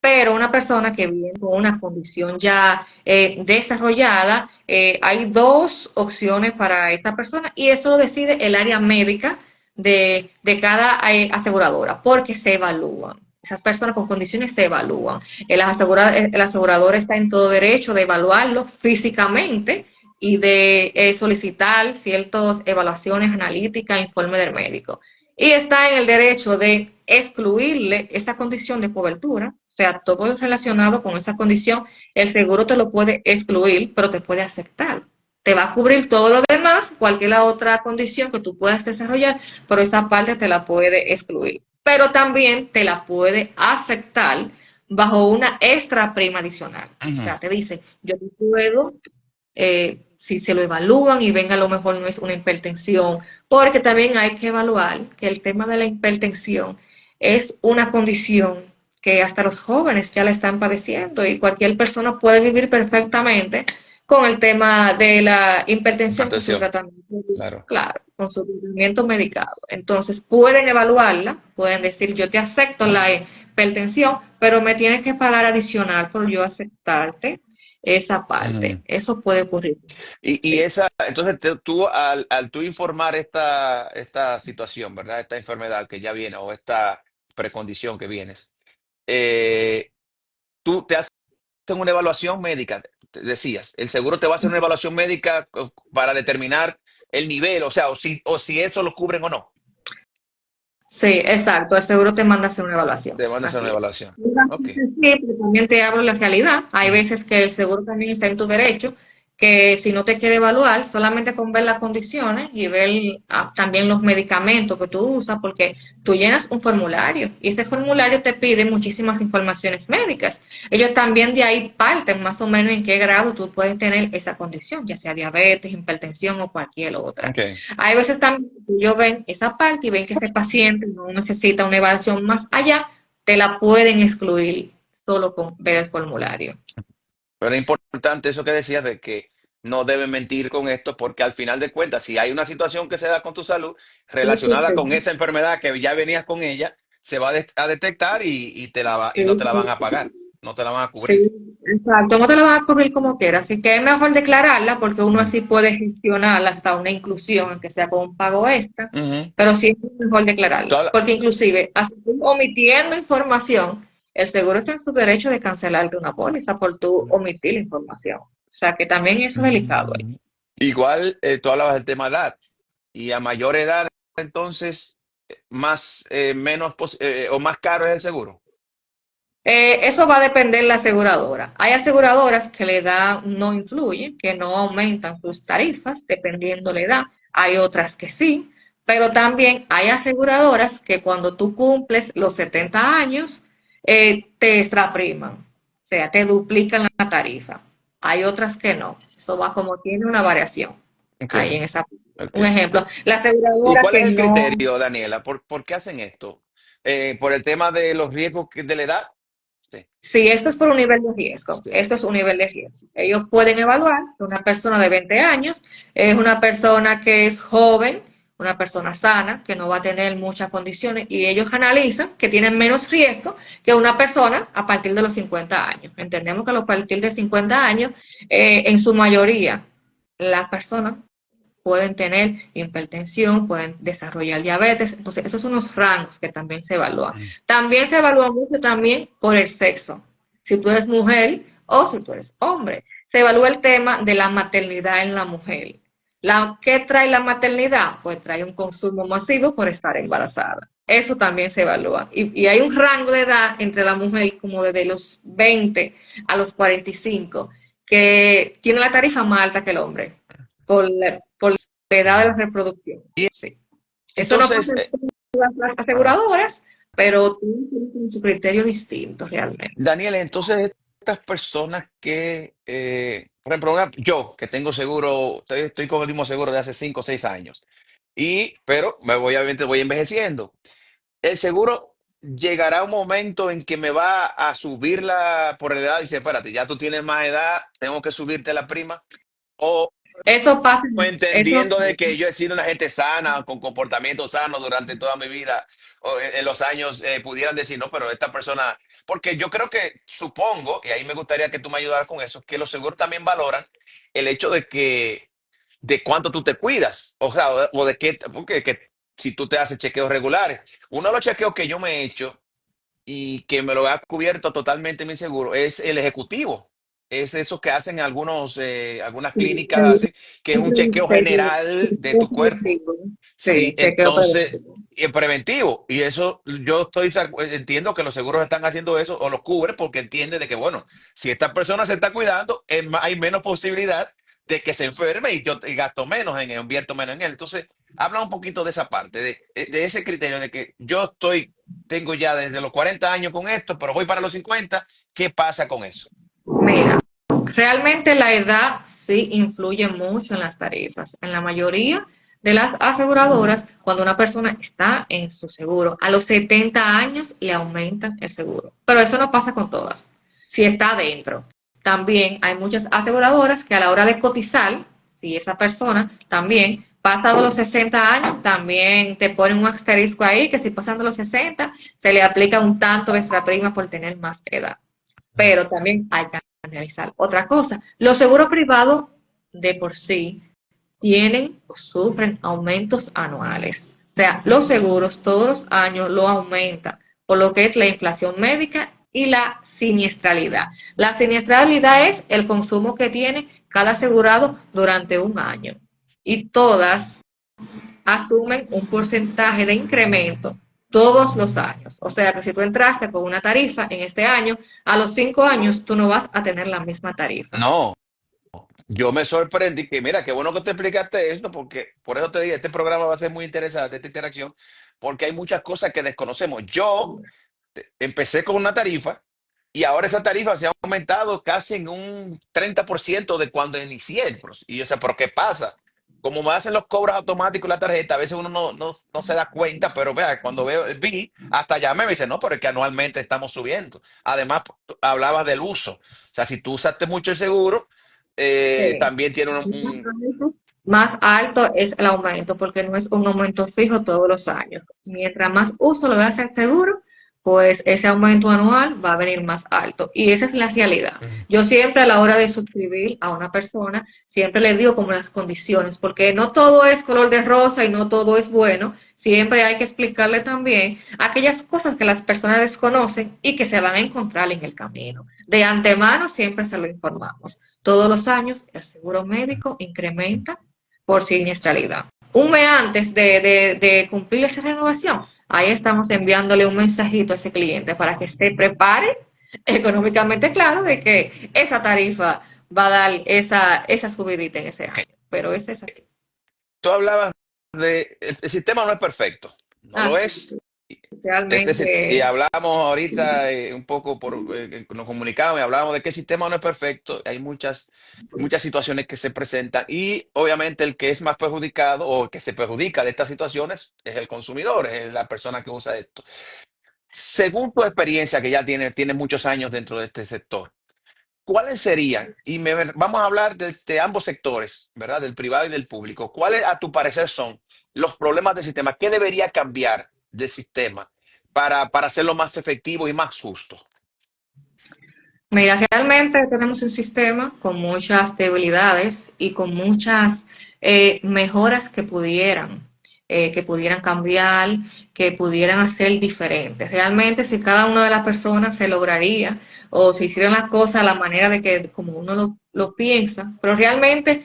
B: Pero una persona que viene con una condición ya desarrollada, hay dos opciones para esa persona y eso lo decide el área médica de cada aseguradora, porque se evalúan. Esas personas con condiciones se evalúan. El asegurador está en todo derecho de evaluarlo físicamente y de solicitar ciertas evaluaciones analíticas, informe del médico. Y está en el derecho de excluirle esa condición de cobertura, o sea, todo relacionado con esa condición, el seguro te lo puede excluir, pero te puede aceptar. Te va a cubrir todo lo demás, cualquier otra condición que tú puedas desarrollar, pero esa parte te la puede excluir. Pero también te la puede aceptar bajo una extra prima adicional. O
A: Ujú.
B: sea, te dice, yo te puedo, si se lo evalúan y ven a lo mejor no es una hipertensión, porque también hay que evaluar que el tema de la hipertensión es una condición que hasta los jóvenes ya la están padeciendo y cualquier persona puede vivir perfectamente con el tema de la hipertensión con su
A: Hipertensión,
B: tratamiento,
A: claro.
B: claro, con su tratamiento medicado. Entonces pueden evaluarla, pueden decir yo te acepto la hipertensión, pero me tienes que pagar adicional por yo aceptarte esa parte.
A: Ujú.
B: Eso puede ocurrir.
A: Y
B: Sí.
A: esa, entonces tú al tú informar esta situación, ¿verdad? Esta enfermedad que ya viene o esta precondición que vienes, eh, tú te hacen una evaluación médica, decías, el seguro te va a hacer una evaluación médica para determinar el nivel, o sea, o si eso lo cubren o no.
B: Sí, exacto. El seguro te manda a hacer una evaluación.
A: Te van a hacer una
B: Así es.
A: evaluación.
B: Muchas
A: Ok.
B: veces sí, pero también te hablo la realidad. Hay
A: Ujú.
B: veces que el seguro también está en tu derecho, que si no te quiere evaluar, solamente con ver las condiciones y ver también los medicamentos que tú usas, porque tú llenas un formulario y ese formulario te pide muchísimas informaciones médicas. Ellos también de ahí parten más o menos en qué grado tú puedes tener esa condición, ya sea diabetes, hipertensión o cualquier otra.
A: Ok.
B: Hay veces también que ellos ven esa parte y ven que ese paciente no necesita una evaluación más allá, te la pueden excluir solo con ver el formulario.
A: Pero es importante eso que decías de que no deben mentir con esto, porque al final de cuentas, si hay una situación que se da con tu salud
B: Eso
A: relacionada con
B: sí,
A: esa enfermedad que ya venías con ella, se va a detectar y
B: sí,
A: no te la van a
B: sí.
A: pagar, no te la van a cubrir.
B: Sí, exacto, no te la van a cubrir como quiera, así que es mejor declararla porque uno
A: Ujú.
B: así puede gestionar hasta una inclusión, aunque sea con un pago extra,
A: Ujú.
B: pero sí es mejor declararla,
A: Toda
B: porque inclusive, así tú omitiendo información, el seguro está en su derecho de cancelarte una póliza por tú omitir la información. O sea que también eso es delicado ahí.
A: Mm. Igual tú hablabas del tema edad, y a mayor edad, entonces, más, menos, o más caro es el seguro.
B: Eso va a depender de la aseguradora. Hay aseguradoras que la edad no influye, que no aumentan sus tarifas dependiendo la edad. Hay otras que sí, pero también hay aseguradoras que cuando tú cumples los 70 años, te extrapriman, o sea, te duplican la tarifa. Hay otras que no. Eso va como tiene una variación
A: Ok,
B: ahí en esa.
A: ok.
B: Un ejemplo, la
A: ¿Y
B: aseguradora
A: cuál es
B: que
A: el
B: no.
A: criterio, Daniela? ¿Por qué hacen esto? ¿Por el tema de los riesgos de la edad? Sí,
B: Sí, esto es por un nivel de riesgo.
A: sí.
B: Esto es un nivel de riesgo. Ellos pueden evaluar que una persona de 20 años es una persona que es joven, una persona sana, que no va a tener muchas condiciones, y ellos analizan que tienen menos riesgo que una persona a partir de los 50 años. Entendemos que a partir de 50 años, en su mayoría, las personas pueden tener hipertensión, pueden desarrollar diabetes. Entonces, esos son los rangos que también se evalúan.
A: Mm.
B: También se evalúa mucho también por el sexo. Si tú eres mujer o si tú eres hombre. Se evalúa el tema de la maternidad en la mujer. ¿Qué trae la maternidad? Pues trae un consumo masivo por estar embarazada. Eso también se evalúa. Y hay un rango de edad entre la mujer como desde los 20 a los 45 que tiene la tarifa más alta que el hombre por la edad de la
A: Mm.
B: reproducción.
A: Y
B: Sí. Eso no pasa
A: entonces,
B: en todas las
A: ajá.
B: aseguradoras, pero tienen su criterio distinto realmente.
A: Daniela, entonces estas personas que, por ejemplo, yo que tengo seguro, estoy con el mismo seguro de hace 5 o 6 años, pero obviamente voy envejeciendo. El seguro llegará un momento en que me va a subir por la edad y dice, espérate, ya tú tienes más edad, tengo que subirte la prima. O
B: Eso pasa, eso
A: entendiendo de que yo he sido una gente sana, con comportamiento sano durante toda mi vida, o en los años, pudieran decir, no, pero esta persona, porque yo creo que, supongo, y ahí me gustaría que tú me ayudaras con eso, que los seguros también valoran el hecho de cuánto tú te cuidas, o sea, o de qué, porque si tú te haces chequeos regulares. Uno de los chequeos que yo me he hecho y que me lo ha cubierto totalmente mi seguro es el ejecutivo. es eso que hacen algunas
B: Sí,
A: clínicas, hacen, que es un chequeo general de tu cuerpo.
B: preventivo. Sí,
A: Sí,
B: chequeo
A: entonces,
B: preventivo.
A: y es preventivo. Y eso yo entiendo que los seguros están haciendo eso o lo cubren porque entienden de que, bueno, si esta persona se está cuidando, hay menos posibilidad de que se enferme y yo gasto menos en él, invierto menos en él. Entonces, habla un poquito de esa parte, de ese criterio de que tengo ya desde los 40 años con esto, pero voy para los 50. ¿Qué pasa con eso?
B: Mira, realmente la edad sí influye mucho en las tarifas. En la mayoría de las aseguradoras, cuando una persona está en su seguro, a los 70 años le aumentan el seguro. Pero eso no pasa con todas. Si está adentro. También hay muchas aseguradoras que a la hora de cotizar, si esa persona también pasado los 60 años, también te ponen un asterisco ahí que si pasando los 60 se le aplica un tanto de extra prima por tener más edad. Pero también hay que analizar otra cosa. Los seguros privados de por sí tienen o sufren aumentos anuales. O sea, los seguros todos los años lo aumentan por lo que es la inflación médica y la siniestralidad. La siniestralidad es el consumo que tiene cada asegurado durante un año. Y todas asumen un porcentaje de incremento todos los años. O sea que si tú entraste con una tarifa en este año, a los 5 años tú no vas a tener la misma tarifa.
A: No. Yo me sorprendí que, mira, qué bueno que te explicaste esto, porque por eso te dije, este programa va a ser muy interesante, esta interacción, porque hay muchas cosas que desconocemos. Yo empecé con una tarifa y ahora esa tarifa se ha aumentado casi en un 30% de cuando inicié. Y yo sé, ¿pero qué pasa? Como me hacen los cobros automáticos en la tarjeta, a veces uno no se da cuenta, pero vea, cuando veo el bill, hasta ya me dice, no, pero es que anualmente estamos subiendo. Además, tú hablabas del uso. O sea, si tú usaste mucho el seguro,
B: Sí.
A: también tiene
B: Más alto es el aumento porque no es un aumento fijo todos los años. Mientras más uso lo hace el seguro, pues ese aumento anual va a venir más alto. Y esa es la realidad. Yo siempre a la hora de suscribir a una persona, siempre le digo como las condiciones, porque no todo es color de rosa y no todo es bueno. Siempre hay que explicarle también aquellas cosas que las personas desconocen y que se van a encontrar en el camino. De antemano siempre se lo informamos. Todos los años el seguro médico incrementa por siniestralidad. Un mes antes de cumplir esa renovación, ahí estamos enviándole un mensajito a ese cliente para que se prepare económicamente, claro, de que esa tarifa va a dar esa subidita en ese año. Pero ese es así.
A: tú hablabas el sistema no es perfecto, no lo
B: Así,
A: es. Y
B: realmente,
A: hablamos ahorita un poco nos comunicamos y hablábamos de que el sistema no es perfecto, hay muchas situaciones que se presentan y obviamente el que es más perjudicado o el que se perjudica de estas situaciones es el consumidor, es la persona que usa esto. Según tu experiencia, que ya tiene muchos años dentro de este sector, ¿cuáles serían? Vamos a hablar de ambos sectores, ¿verdad? Del privado y del público. ¿Cuáles, a tu parecer, son los problemas del sistema? ¿Qué debería cambiar del sistema para hacerlo más efectivo y más justo?
B: mira, realmente tenemos un sistema con muchas debilidades y con muchas mejoras que pudieran cambiar, que pudieran hacer diferentes. Realmente, si cada una de las personas se lograría o se hicieran las cosas a la manera de que como uno lo piensa, pero realmente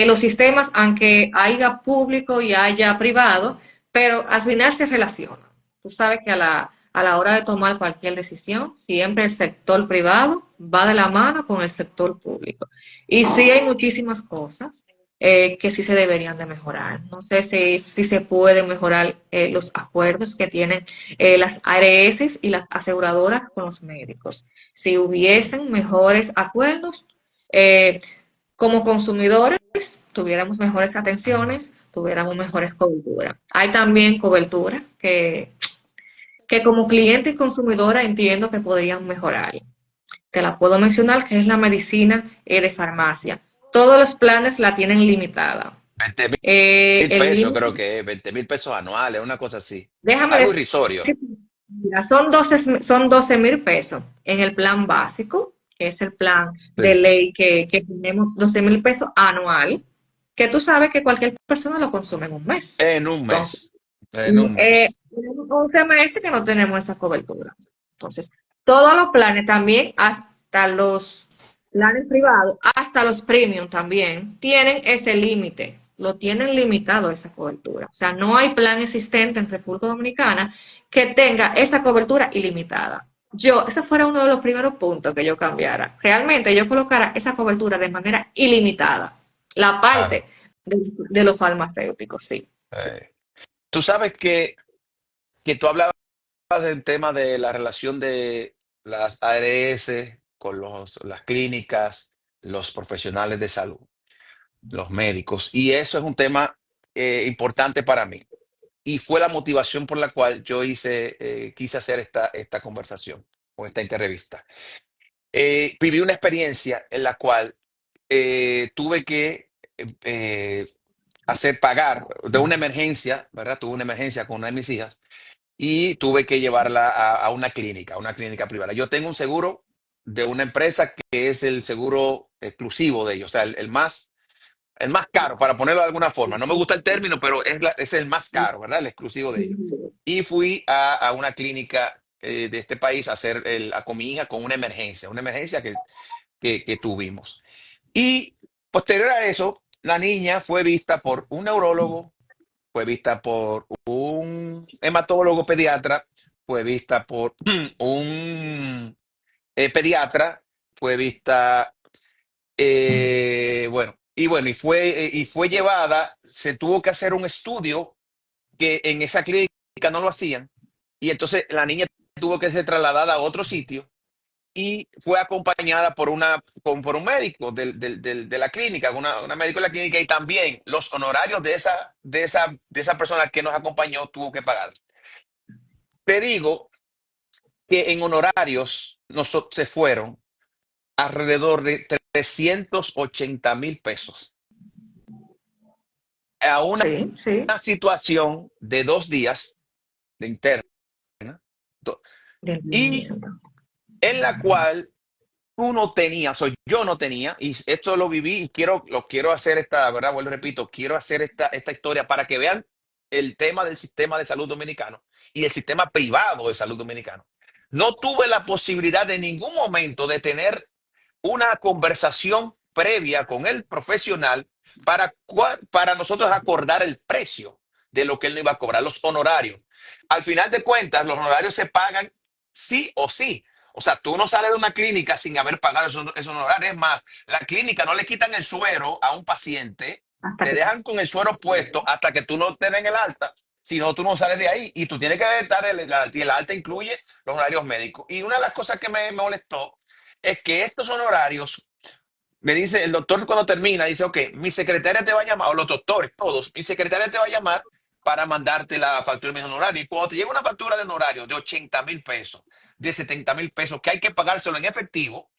B: los sistemas, aunque haya público y haya privado, pero al final se relacionan. Tú sabes que a la hora de tomar cualquier decisión, siempre el sector privado va de la mano con el sector público. Y sí hay muchísimas cosas que sí se deberían de mejorar. No sé si se pueden mejorar los acuerdos que tienen las ARS y las aseguradoras con los médicos. Si hubiesen mejores acuerdos, eh, como consumidores tuviéramos mejores atenciones, tuviéramos mejores coberturas. Hay también cobertura que como cliente y consumidora entiendo que podrían mejorar. Te la puedo mencionar, que es la medicina de farmacia. Todos los planes la tienen limitada.
A: 20 mil
B: El
A: pesos,
B: límite,
A: creo que es, 20.000 pesos anuales, una cosa así.
B: déjame
A: Algo
B: decir,
A: irrisorio.
B: mira, son 12,000 pesos en el plan básico, que es el plan de
A: Sí.
B: ley que tenemos, 12,000 pesos anual, que tú sabes que cualquier persona lo consume en un mes.
A: En un
B: Entonces,
A: mes. En un mes.
B: tenemos 11 meses que no tenemos esa cobertura. Entonces, todos los planes también, hasta los planes privados, hasta los premium también, tienen ese límite, lo tienen limitado esa cobertura. O sea, no hay plan existente en República Dominicana que tenga esa cobertura ilimitada. Ese fuera uno de los primeros puntos que yo cambiara. Realmente yo colocara esa cobertura de manera ilimitada. La parte
A: Claro.
B: de los farmacéuticos, sí.
A: Eh, Tú sabes que tú hablabas del tema de la relación de las ARS con las clínicas, los profesionales de salud, los médicos, y eso es un tema importante para mí. Y fue la motivación por la cual yo quise hacer esta conversación o esta entrevista. Viví una experiencia en la cual tuve que hacer pagar de una emergencia, ¿verdad? Tuve una emergencia con una de mis hijas y tuve que llevarla a una clínica privada. Yo tengo un seguro de una empresa que es el seguro exclusivo de ellos, o sea, el más caro, para ponerlo de alguna forma. No me gusta el término, pero es el más caro, ¿verdad? El exclusivo de ellos. Y fui a una clínica de este país a hacer con mi hija con una emergencia que tuvimos. Y posterior a eso, la niña fue vista por un neurólogo, fue vista por un hematólogo pediatra, fue vista por un pediatra, fue vista, y fue llevada, se tuvo que hacer un estudio que en esa clínica no lo hacían, y entonces la niña tuvo que ser trasladada a otro sitio y fue acompañada por un médico de la clínica, una médico de la clínica, y también los honorarios de esa persona que nos acompañó tuvo que pagar. Te digo que en honorarios se fueron alrededor de 380,000 pesos a una
B: Sí, sí.
A: situación de 2 días de interna do-
B: De
A: y
B: entendimiento.
A: en la cual tú no tenías, o yo no tenía, y esto lo viví y lo quiero hacer ¿verdad? Vuelvo, repito, quiero hacer esta historia para que vean el tema del sistema de salud dominicano y el sistema privado de salud dominicano. No tuve la posibilidad de ningún momento de tener una conversación previa con el profesional para nosotros acordar el precio de lo que él nos iba a cobrar, los honorarios. Al final de cuentas, los honorarios se pagan sí o sí. O sea, tú no sales de una clínica sin haber pagado esos honorarios. Es más, la clínica no le quitan el suero a un paciente,
B: Hasta
A: te
B: que
A: dejan con el suero puesto hasta que tú no te den el alta. Si no, tú no sales de ahí y tú tienes que estar el alta. Y el alta incluye los honorarios médicos. Y una de las cosas que me molestó es que estos honorarios, me dice el doctor cuando termina, dice, ok, mi secretaria te va a llamar, o los doctores, todos, mi secretaria te va a llamar para mandarte la factura de mis honorarios. Y cuando te llega una factura de honorario de 80,000 pesos, de 70,000 pesos, que hay que pagárselo en efectivo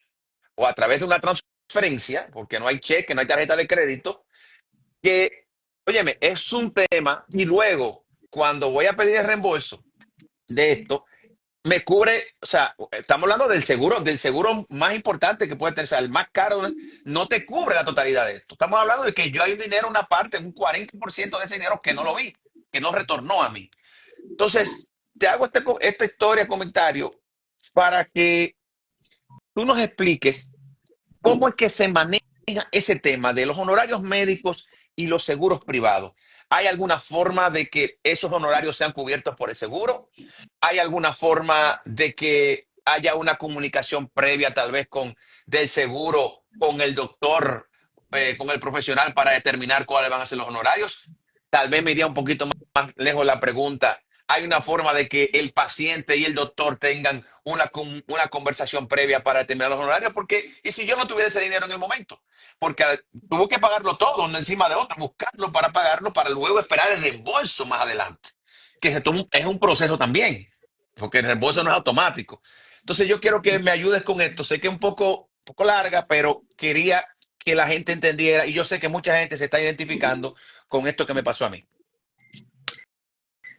A: o a través de una transferencia, porque no hay cheque, no hay tarjeta de crédito, que, óyeme, es un tema. Y luego, cuando voy a pedir el reembolso de esto, me cubre, o sea, estamos hablando del seguro más importante que puede tener, o sea, el más caro, no te cubre la totalidad de esto. Estamos hablando de que yo hay un dinero, una parte, un 40% de ese dinero que no lo vi, que no retornó a mí. Entonces, te hago esta historia, comentario, para que tú nos expliques cómo es que se maneja ese tema de los honorarios médicos y los seguros privados. ¿Hay alguna forma de que esos honorarios sean cubiertos por el seguro? ¿Hay alguna forma de que haya una comunicación previa tal vez del seguro con el doctor, con el profesional para determinar cuáles van a ser los honorarios? Tal vez me iría un poquito más lejos la pregunta. ¿Hay una forma de que el paciente y el doctor tengan una conversación previa para determinar los honorarios? Porque, ¿y si yo no tuviera ese dinero en el momento? Porque tuvo que pagarlo todo uno encima de otro, buscarlo para pagarlo, para luego esperar el reembolso más adelante, que es un proceso también, porque el reembolso no es automático. Entonces yo quiero que me ayudes con esto. Sé que es un poco larga, pero quería que la gente entendiera y yo sé que mucha gente se está identificando con esto que me pasó a mí.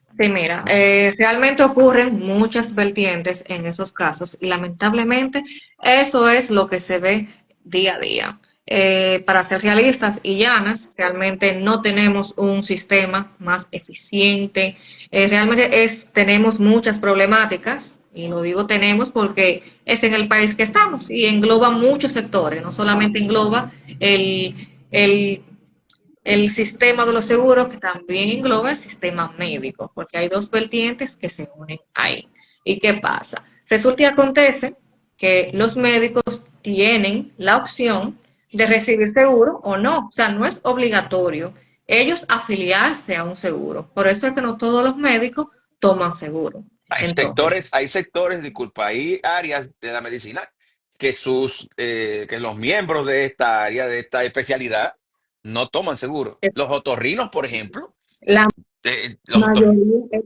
B: Sí, mira, realmente ocurren muchas vertientes en esos casos y lamentablemente eso es lo que se ve día a día. Para ser realistas y llanas, realmente no tenemos un sistema más eficiente. Realmente tenemos muchas problemáticas y lo digo tenemos porque es en el país que estamos y engloba muchos sectores, no solamente engloba el, el, el sistema de los seguros, que también engloba el sistema médico, porque hay dos vertientes que se unen ahí. ¿Y qué pasa? Resulta y acontece que los médicos tienen la opción de recibir seguro o no, o sea, no es obligatorio ellos afiliarse a un seguro. Por eso es que no todos los médicos toman seguro. Entonces,
A: Hay sectores, disculpa, hay áreas de la medicina que que los miembros de esta área, de esta especialidad, no toman seguro. Los otorrinos, por ejemplo,
B: la
A: los otorrinos.
B: mayoría,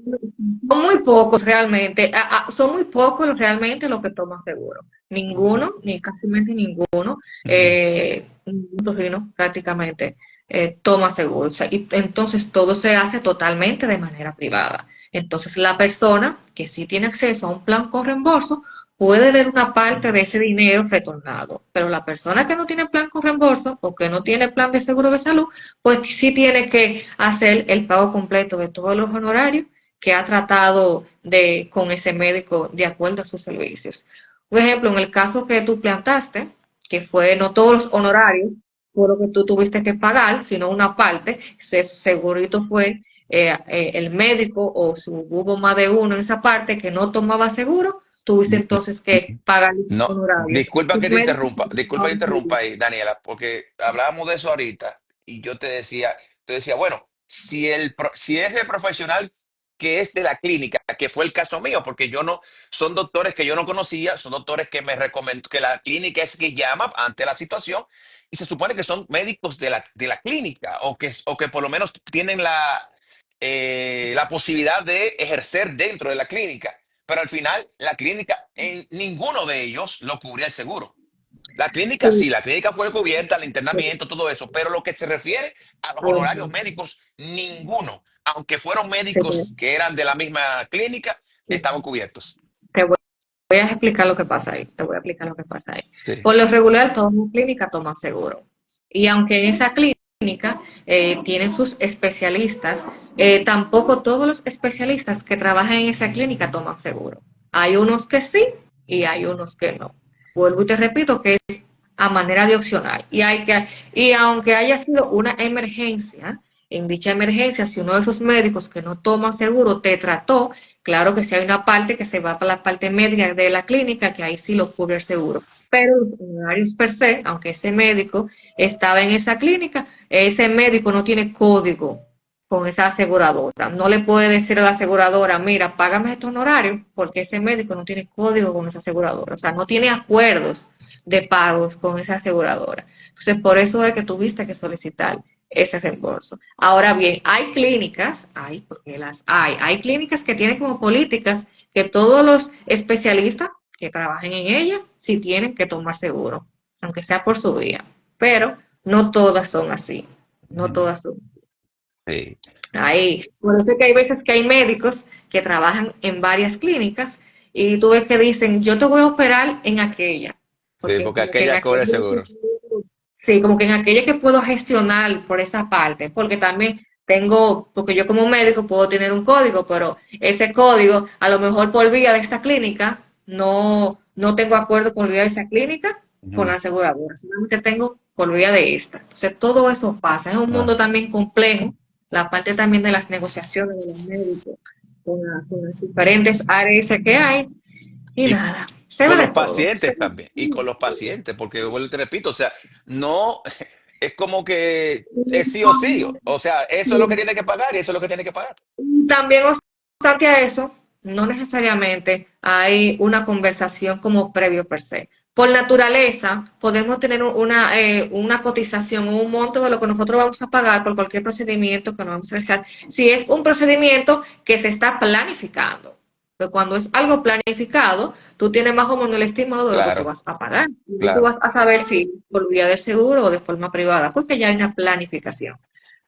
B: son muy pocos realmente, son muy pocos realmente los que toman seguro. Ninguno, ni casi ninguno, ningún prácticamente toma seguro. O sea, y entonces todo se hace totalmente de manera privada. Entonces la persona que sí tiene acceso a un plan con reembolso puede ver una parte de ese dinero retornado, pero la persona que no tiene plan con reembolso o que no tiene plan de seguro de salud, pues sí tiene que hacer el pago completo de todos los honorarios que ha tratado con ese médico de acuerdo a sus servicios. Por ejemplo, en el caso que tú plantaste, que fue no todos los honorarios fue lo que tú tuviste que pagar, sino una parte, segurito fue el médico o si hubo más de uno en esa parte que no tomaba seguro, tuviste entonces que pagar los
A: No,
B: honorarios.
A: disculpa que te interrumpa ahí, Daniela, porque hablábamos de eso ahorita y yo te decía, bueno, si es el profesional que es de la clínica, que fue el caso mío, porque yo no, son doctores que yo no conocía, son doctores que me recomendó, que la clínica es que llama ante la situación y se supone que son médicos de la clínica o que por lo menos tienen la posibilidad de ejercer dentro de la clínica. Pero al final, la clínica, en ninguno de ellos lo cubría el seguro. La clínica sí, la clínica fue cubierta, el internamiento, todo eso, pero lo que se refiere a los honorarios médicos, ninguno, aunque fueron médicos que eran de la misma clínica, estaban cubiertos.
B: Te voy a explicar lo que pasa ahí. Te voy a explicar lo que pasa ahí.
A: Sí.
B: Por lo regular, todas las clínicas toman seguro. Y aunque en esa clínica tienen sus especialistas, tampoco todos los especialistas que trabajan en esa clínica toman seguro. Hay unos que sí y hay unos que no. Vuelvo y te repito que es a manera de opcional. Y aunque haya sido una emergencia, en dicha emergencia, si uno de esos médicos que no toman seguro te trató, claro que sí hay una parte que se va para la parte médica de la clínica, que ahí sí lo cubre el seguro. Pero los honorarios per se, aunque ese médico estaba en esa clínica, ese médico no tiene código con esa aseguradora. No le puede decir a la aseguradora, mira, págame estos honorarios, porque ese médico no tiene código con esa aseguradora. O sea, no tiene acuerdos de pagos con esa aseguradora. Entonces, por eso es que tuviste que solicitar ese reembolso. Ahora bien, porque hay clínicas que tienen como políticas que todos los especialistas que trabajen en ella sí tienen que tomar seguro, aunque sea por su vía, pero no todas son así, no
A: Ujú.
B: todas son.
A: Sí.
B: Por eso es que hay veces que hay médicos que trabajan en varias clínicas y tú ves que dicen, yo te voy a operar en aquella,
A: Sí,
B: porque
A: porque
B: como que en
A: aquella cobra el
B: aquella
A: seguro.
B: sí, como que en aquella que puedo gestionar por esa parte, porque también tengo, porque yo como médico puedo tener un código, pero ese código, a lo mejor por vía de esta clínica, no tengo acuerdo por vía de esa clínica con la
A: Ujú.
B: aseguradora, solamente tengo por vía de esta. Entonces todo eso pasa, es un mundo
A: Ah.
B: también complejo, la parte también de las negociaciones de los médicos con las diferentes áreas que hay, y
A: Y
B: nada, se ve
A: con
B: de
A: los
B: todo.
A: pacientes también, y con los pacientes, porque vuelvo y te repito, o sea, no, es como que es sí o sí, o sea, eso es lo que tiene que pagar y eso es lo que tiene que pagar.
B: También, obstante a eso, no necesariamente hay una conversación como previo per se. Por naturaleza, podemos tener una cotización o un monto de lo que nosotros vamos a pagar por cualquier procedimiento que nos vamos a realizar. Si es un procedimiento que se está planificando, pues cuando es algo planificado, tú tienes más o menos el estimado de lo que tú
A: Claro,
B: vas a pagar. Y tú
A: claro.
B: vas a saber si por vía del seguro o de forma privada, porque ya hay una planificación.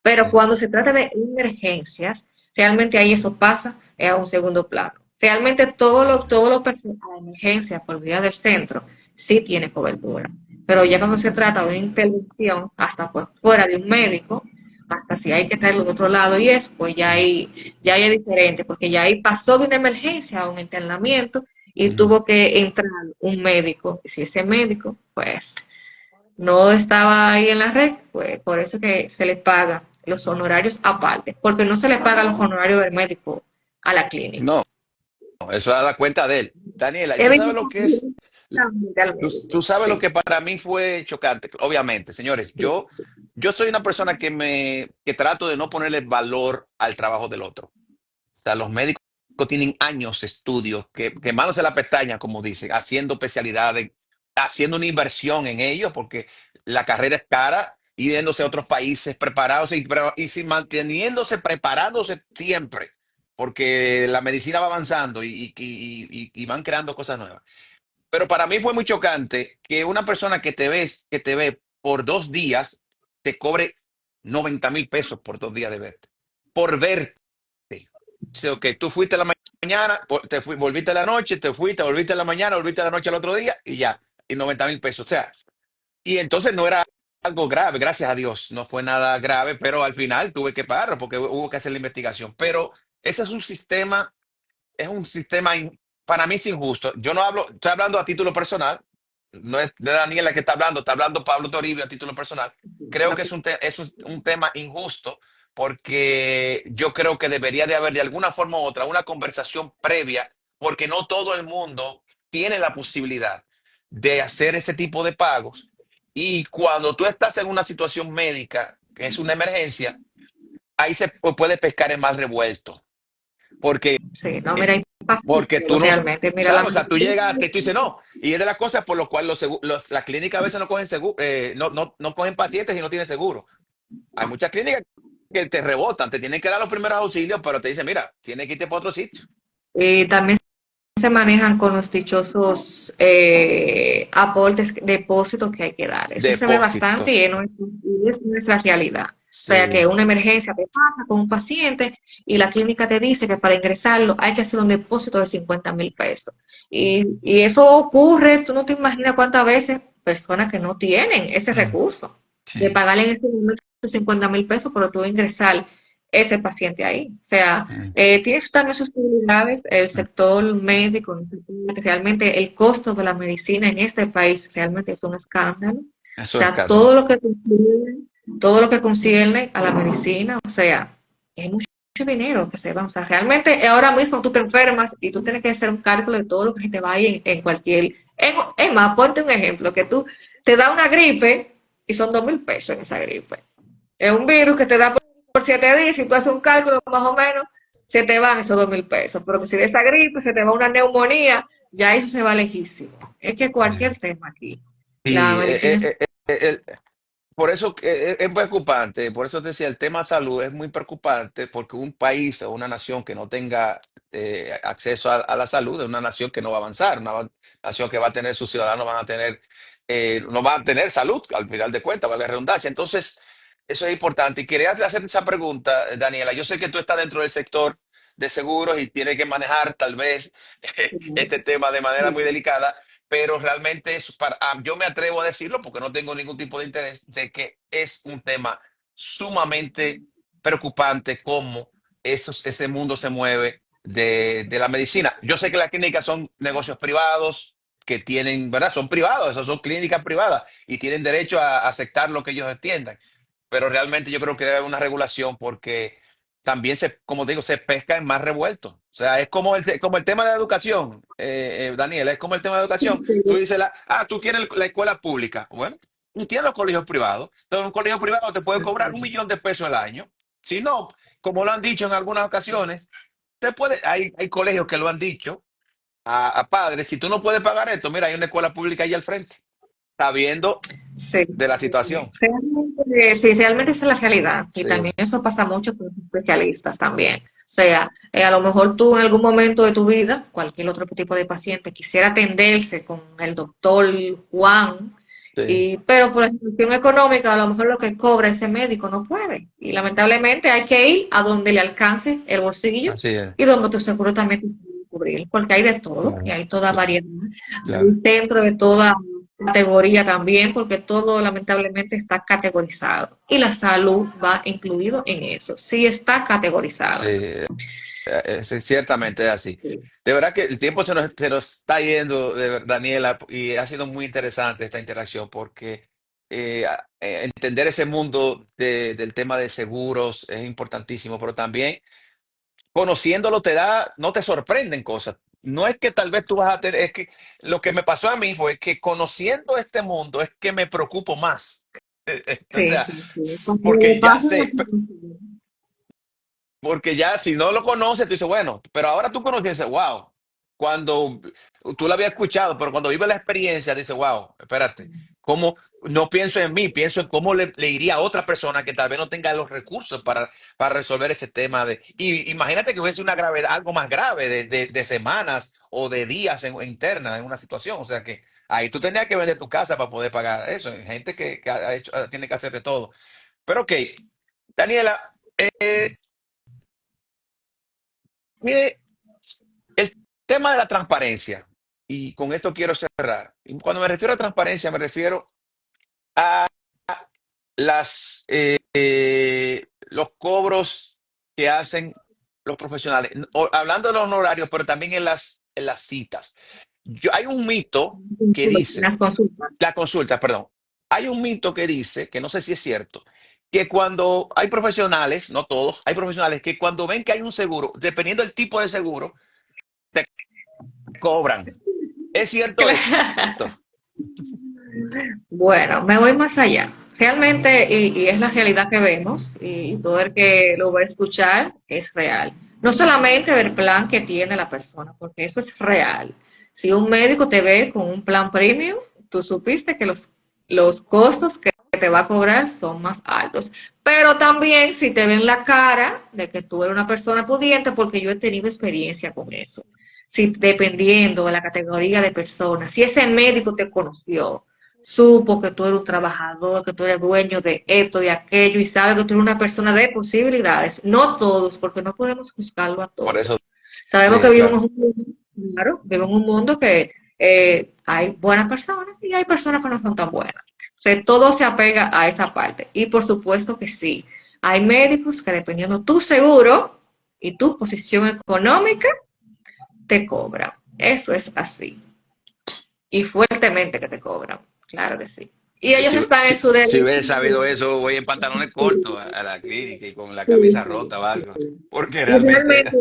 B: Pero cuando se trata de emergencias, realmente ahí eso pasa a un segundo plano. Realmente todo lo personal a la emergencia por vía del centro sí tiene cobertura. Pero ya cuando se trata de una intervención hasta por fuera de un médico, hasta si hay que traerlo de otro lado y eso, pues ya ahí es diferente, porque ya ahí pasó de una emergencia a un internamiento y
A: Ujú.
B: tuvo que entrar un médico. Y si ese médico, pues, no estaba ahí en la red, pues por eso que se le paga los honorarios aparte, porque no se le paga los honorarios del médico a la clínica.
A: No, eso da la cuenta de él. Daniela, ¿y
B: Es
A: tú sabes lo que es?
B: directamente al
A: Tú
B: médico,
A: sabes lo
B: sí,
A: que para mí fue chocante. Obviamente, señores, yo soy una persona que trato de no ponerle valor al trabajo del otro. O sea, los médicos tienen años de estudios, quemándose la pestaña, como dicen, haciendo especialidades, haciendo una inversión en ellos, porque la carrera es cara, y yéndose a otros países preparados y manteniéndose, preparándose siempre, porque la medicina va avanzando y van creando cosas nuevas. Pero para mí fue muy chocante que una persona que te ve por 2 días, te cobre 90,000 pesos por 2 días de verte. Por verte. Sí, ok, tú fuiste a la mañana, volviste a la noche, te fuiste, volviste a la mañana, volviste a la noche al otro día y ya, y 90,000 pesos. O sea, y entonces no era algo grave, gracias a Dios, no fue nada grave, pero al final tuve que pagarlo porque hubo que hacer la investigación. Pero ese es un sistema, para mí es injusto. Yo no hablo, estoy hablando a título personal, no es de Daniela que está hablando Pablo Toribio a título personal. Creo que es un tema injusto porque yo creo que debería de haber de alguna forma u otra una conversación previa, porque no todo el mundo tiene la posibilidad de hacer ese tipo de pagos. Y cuando tú estás en una situación médica, que es una emergencia, ahí se puede pescar en mal revuelto. Porque
B: sí, no, mira, hay
A: porque tú
B: pacientes
A: no
B: realmente, mira, la
A: sabes, o sea, tú
B: medicina,
A: llegaste y tú dices no. Y es de las cosas por lo cual las clínicas a veces no cogen seguro, no cogen pacientes y no tienen seguro. Hay muchas clínicas que te rebotan, te tienen que dar los primeros auxilios, pero te dicen, mira, tienes que irte para otro sitio.
B: también se manejan con los dichosos aportes, depósitos que hay que dar. Eso se ve bastante
A: Depósito.
B: y es nuestra realidad. O sea, que
A: Sí.
B: una emergencia te pasa con un paciente y la clínica te dice que para ingresarlo hay que hacer un depósito de 50,000 pesos. Y eso ocurre, tú no te imaginas cuántas veces personas que no tienen ese
A: Mm,
B: recurso de
A: sí.
B: pagarle en ese momento 50,000 pesos, pero tú ingresar ese paciente ahí. O sea,
A: Mm,
B: tiene también sus utilidades el
A: mm.
B: sector médico, realmente el costo de la medicina en este país realmente es un escándalo. O
A: Eso es
B: sea,
A: escándalo.
B: todo lo que concierne a la medicina, o sea, es mucho dinero que se va. O sea, realmente ahora mismo tú te enfermas y tú tienes que hacer un cálculo de todo lo que se te va a ir en cualquier... Es más, ponte un ejemplo, que tú te da una gripe y son 2,000 pesos en esa gripe. Es un virus que te da por 7 días y tú haces un cálculo más o menos, se te van esos 2,000 pesos. Pero que si de esa gripe se te va una neumonía, ya eso se va lejísimo. Es que cualquier tema aquí, la
A: Y
B: medicina es...
A: por eso es preocupante, por eso te decía, el tema salud es muy preocupante porque un país o una nación que no tenga acceso a la salud es una nación que no va a avanzar, nación que va a tener, sus ciudadanos van a tener, no van a tener salud, al final de cuentas, vale la redundancia. Entonces, eso es importante. Y quería hacer esa pregunta, Daniela. Yo sé que tú estás dentro del sector de seguros y tienes que manejar tal vez este tema de manera muy delicada, pero realmente yo me atrevo a decirlo porque no tengo ningún tipo de interés de que es un tema sumamente preocupante cómo ese mundo se mueve de la medicina. Yo sé que las clínicas son negocios privados que tienen, ¿verdad? Son privados, esas son clínicas privadas y tienen derecho a aceptar lo que ellos entiendan. Pero realmente yo creo que debe haber una regulación porque también como digo, se pesca en más revuelto. O sea, es como el tema de la educación, Daniela, es como el tema de la educación. Tú dices, tú tienes la escuela pública. Bueno, y tienes los colegios privados. Entonces, un colegio privado te puede cobrar 1 millón de pesos al año. Si no, como lo han dicho en algunas ocasiones, hay colegios que lo han dicho a padres, si tú no puedes pagar esto, mira, hay una escuela pública ahí al frente, sabiendo
B: Sí,
A: de la situación.
B: realmente, sí, realmente esa es la realidad. Y
A: Sí,
B: también eso pasa mucho con los especialistas también. O sea, a lo mejor tú en algún momento de tu vida, cualquier otro tipo de paciente, quisiera atenderse con el doctor Juan,
A: sí,
B: pero por la situación económica, a lo mejor lo que cobra ese médico no puede. Y lamentablemente hay que ir a donde le alcance el bolsillo
A: así es.
B: y donde tu seguro también te puede cubrir, porque hay de todo y
A: Claro,
B: hay toda
A: claro,
B: variedad.
A: claro.
B: Hay dentro de toda categoría también, porque todo lamentablemente está categorizado y la salud va incluido en eso, sí está categorizado.
A: Sí, Ciertamente es así.
B: Sí,
A: De verdad que el tiempo se nos está yendo, Daniela, y ha sido muy interesante esta interacción porque entender ese mundo del tema de seguros es importantísimo, pero también conociéndolo no te sorprenden cosas. No es que tal vez tú vas a tener, es que lo que me pasó a mí fue que conociendo este mundo es que me preocupo más. O
B: sí,
A: sea,
B: sí, sí. Cuando
A: porque ya
B: pasan las
A: sé,
B: situaciones.
A: porque ya si no lo conoces, tú dices, bueno, pero ahora tú conoces, dices, wow. Cuando tú lo habías escuchado, pero cuando vives la experiencia, dices, wow, espérate, ¿cómo no pienso en mí? Pienso en cómo le iría a otra persona que tal vez no tenga los recursos para resolver ese tema y imagínate que hubiese una gravedad, algo más grave de semanas o de días internas en una situación. O sea que ahí tú tenías que vender tu casa para poder pagar eso. Hay gente que ha hecho, tiene que hacer de todo. Pero ok, Daniela, mire, el tema de la transparencia, y con esto quiero cerrar. Y cuando me refiero a transparencia, me refiero a los cobros que hacen los profesionales, hablando de los honorarios, pero también en las citas. Hay un mito que dice,
B: Las consultas.
A: la consulta, perdón, hay un mito que dice, que no sé si es cierto, que cuando hay profesionales, no todos, hay profesionales que cuando ven que hay un seguro, dependiendo del tipo de seguro, te cobran. ¿Es cierto esto?
B: Claro. Bueno, me voy más allá. Realmente, y es la realidad que vemos, y todo el que lo va a escuchar es real. No solamente del plan que tiene la persona, porque eso es real. Si un médico te ve con un plan premium, tú supiste que los costos que te va a cobrar son más altos. Pero también si te ven la cara de que tú eres una persona pudiente, porque yo he tenido experiencia con eso. Si dependiendo de la categoría de persona, si ese médico te conoció, supo que tú eres un trabajador, que tú eres dueño de esto, de aquello, y sabe que tú eres una persona de posibilidades. No todos, porque no podemos juzgarlo a
A: Por eso
B: todos. Sabemos que
A: dije,
B: vivimos
A: claro.
B: en un mundo, claro, vivimos en un mundo que hay buenas personas y hay personas que no son tan buenas. O sea, todo se apega a esa parte. Y por supuesto que sí, hay médicos que dependiendo tu seguro y tu posición económica, te cobran. Eso es así. Y fuertemente que te cobran. Claro que sí. Y ellos están en su
A: Si
B: derecho.
A: hubiera sabido eso, voy en pantalones cortos a la clínica y con la
B: Sí,
A: camisa
B: sí,
A: rota o algo.
B: sí.
A: Porque
B: Y
A: realmente,
B: realmente,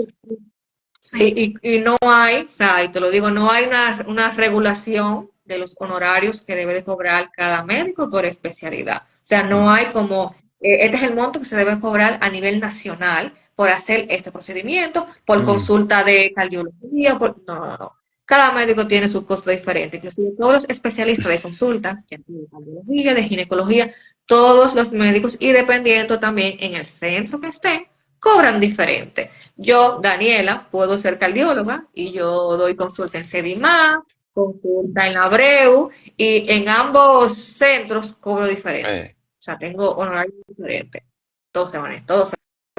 B: sí, y no hay, o sea, y te lo digo, no hay una regulación de los honorarios que debe de cobrar cada médico por especialidad. O sea, no
A: mm,
B: hay como, este es el monto que se debe cobrar a nivel nacional por hacer este procedimiento, por
A: mm,
B: consulta de cardiología, no, no, no. Cada médico tiene su costo diferente, inclusive todos los especialistas de consulta, ya sea de cardiología, de ginecología, todos los médicos y dependiendo también en el centro que estén, cobran diferente. Yo, Daniela, puedo ser cardióloga y yo doy consulta en Sedimá, consulta en Abreu y en ambos centros cobro diferente.
A: eh,
B: O sea, tengo honorarios diferentes. Todo se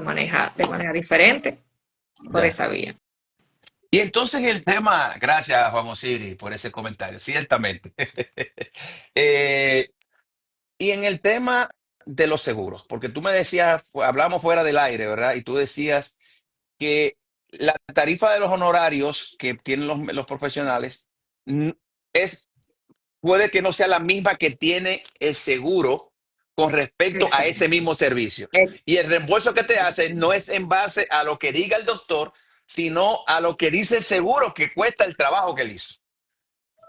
B: maneja de manera diferente por
A: ya.
B: esa vía.
A: Y entonces el tema, gracias Juan Osiri por ese comentario, ciertamente. Eh, y en el tema de los seguros, porque tú me decías, hablamos fuera del aire, ¿verdad? Y tú decías que la tarifa de los honorarios que tienen los profesionales mm, es puede que no sea la misma que tiene el seguro con respecto a
B: Exacto.
A: ese mismo servicio.
B: Exacto.
A: Y el reembolso que te hace no es en base a lo que diga el doctor, sino a lo que dice el seguro que cuesta el trabajo que él hizo.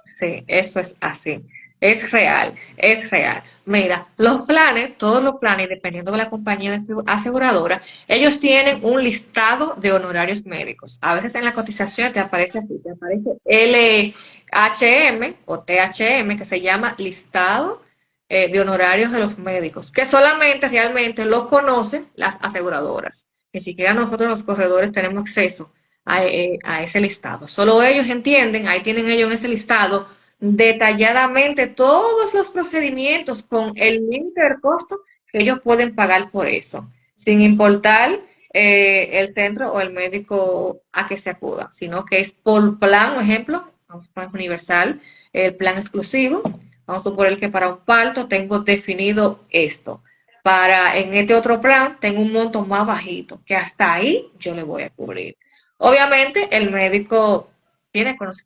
B: Sí, eso es así. Es real, es real. Mira, los planes, todos los planes, dependiendo de la compañía aseguradora, ellos tienen un listado de honorarios médicos. A veces en la cotización te aparece así, te aparece LHM o THM, que se llama listado de honorarios de los médicos, que solamente realmente lo conocen las aseguradoras. Ni siquiera nosotros los corredores tenemos acceso a ese listado. Solo ellos entienden, ahí tienen ellos en ese listado detalladamente todos los procedimientos con el límite del costo que ellos pueden pagar por eso, sin importar el centro o el médico a que se acuda, sino que es por plan, por ejemplo, vamos a poner universal, el plan exclusivo, vamos a suponer que para un parto tengo definido esto. Para en este otro plan tengo un monto más bajito, que hasta ahí yo le voy a cubrir. Obviamente, el médico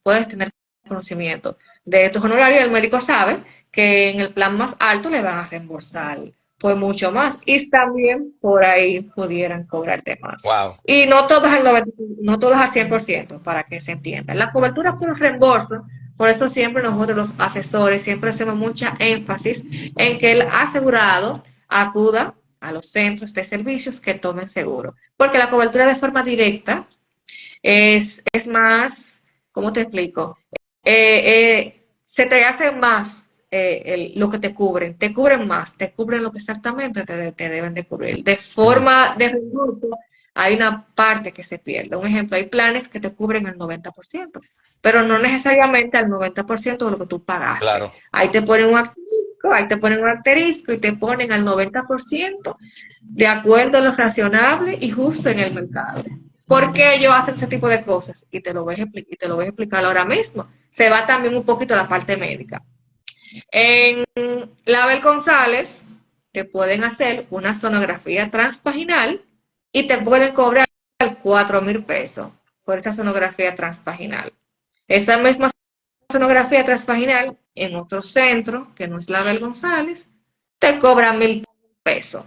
B: puedes tener conocimiento de estos honorarios, el médico sabe que en el plan más alto le van a reembolsar pues mucho más y también por ahí pudieran cobrarte más.
A: Wow,
B: Y no todos al 90, no todos al 100% para que se entienda. La cobertura por reembolso, por eso siempre nosotros los asesores siempre hacemos mucha énfasis en que el asegurado acuda a los centros de servicios que tomen seguro, porque la cobertura de forma directa es más, ¿cómo te explico? Se te hace más lo que te cubren más, te cubren lo que exactamente te deben de cubrir. De
A: ujú,
B: forma de reembolso, hay una parte que se pierde. Un ejemplo, hay planes que te cubren el 90%, pero no necesariamente al 90% de lo que tú pagaste.
A: claro,
B: Ahí te ponen un asterisco y te ponen al 90% de acuerdo a lo razonable y justo en el mercado. ¿Por qué ellos hacen ese tipo de cosas? Y te lo voy a explicar ahora mismo. Se va también un poquito a la parte médica. En Label González te pueden hacer una sonografía transvaginal y te pueden cobrar 4,000 pesos por esa sonografía transvaginal. Esa misma sonografía transvaginal en otro centro, que no es Label González, te cobran 1,000 pesos.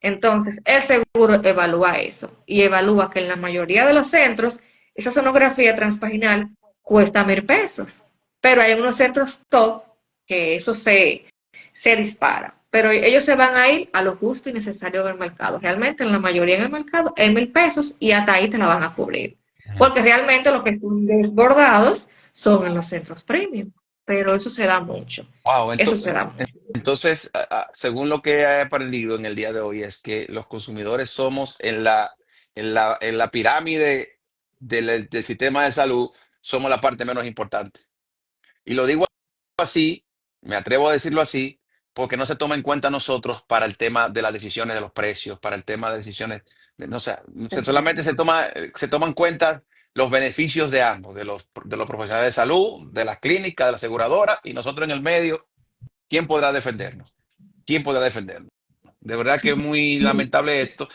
B: Entonces, el seguro evalúa eso y evalúa que en la mayoría de los centros esa sonografía transvaginal cuesta 1,000 pesos. Pero hay unos centros top que eso se dispara. Pero ellos se van a ir a lo justo y necesario del mercado. Realmente, en la mayoría del mercado es 1,000 pesos y hasta ahí te la van a cubrir.
A: ujú.
B: Porque realmente los que están desbordados son en los centros premium. Pero eso se da mucho.
A: Wow.
B: Eso se da mucho.
A: Entonces, según lo que he aprendido en el día de hoy, es que los consumidores somos en la pirámide del sistema de salud, somos la parte menos importante. Y lo digo así, me atrevo a decirlo así, porque no se toma en cuenta a nosotros para el tema de las decisiones de los precios, para el tema de decisiones, no, o sea, solamente se toman en cuenta los beneficios de ambos, de los profesionales de salud, de las clínicas, de la aseguradora, y nosotros en el medio, ¿quién podrá defendernos? ¿Quién podrá defendernos? De verdad que es muy lamentable esto.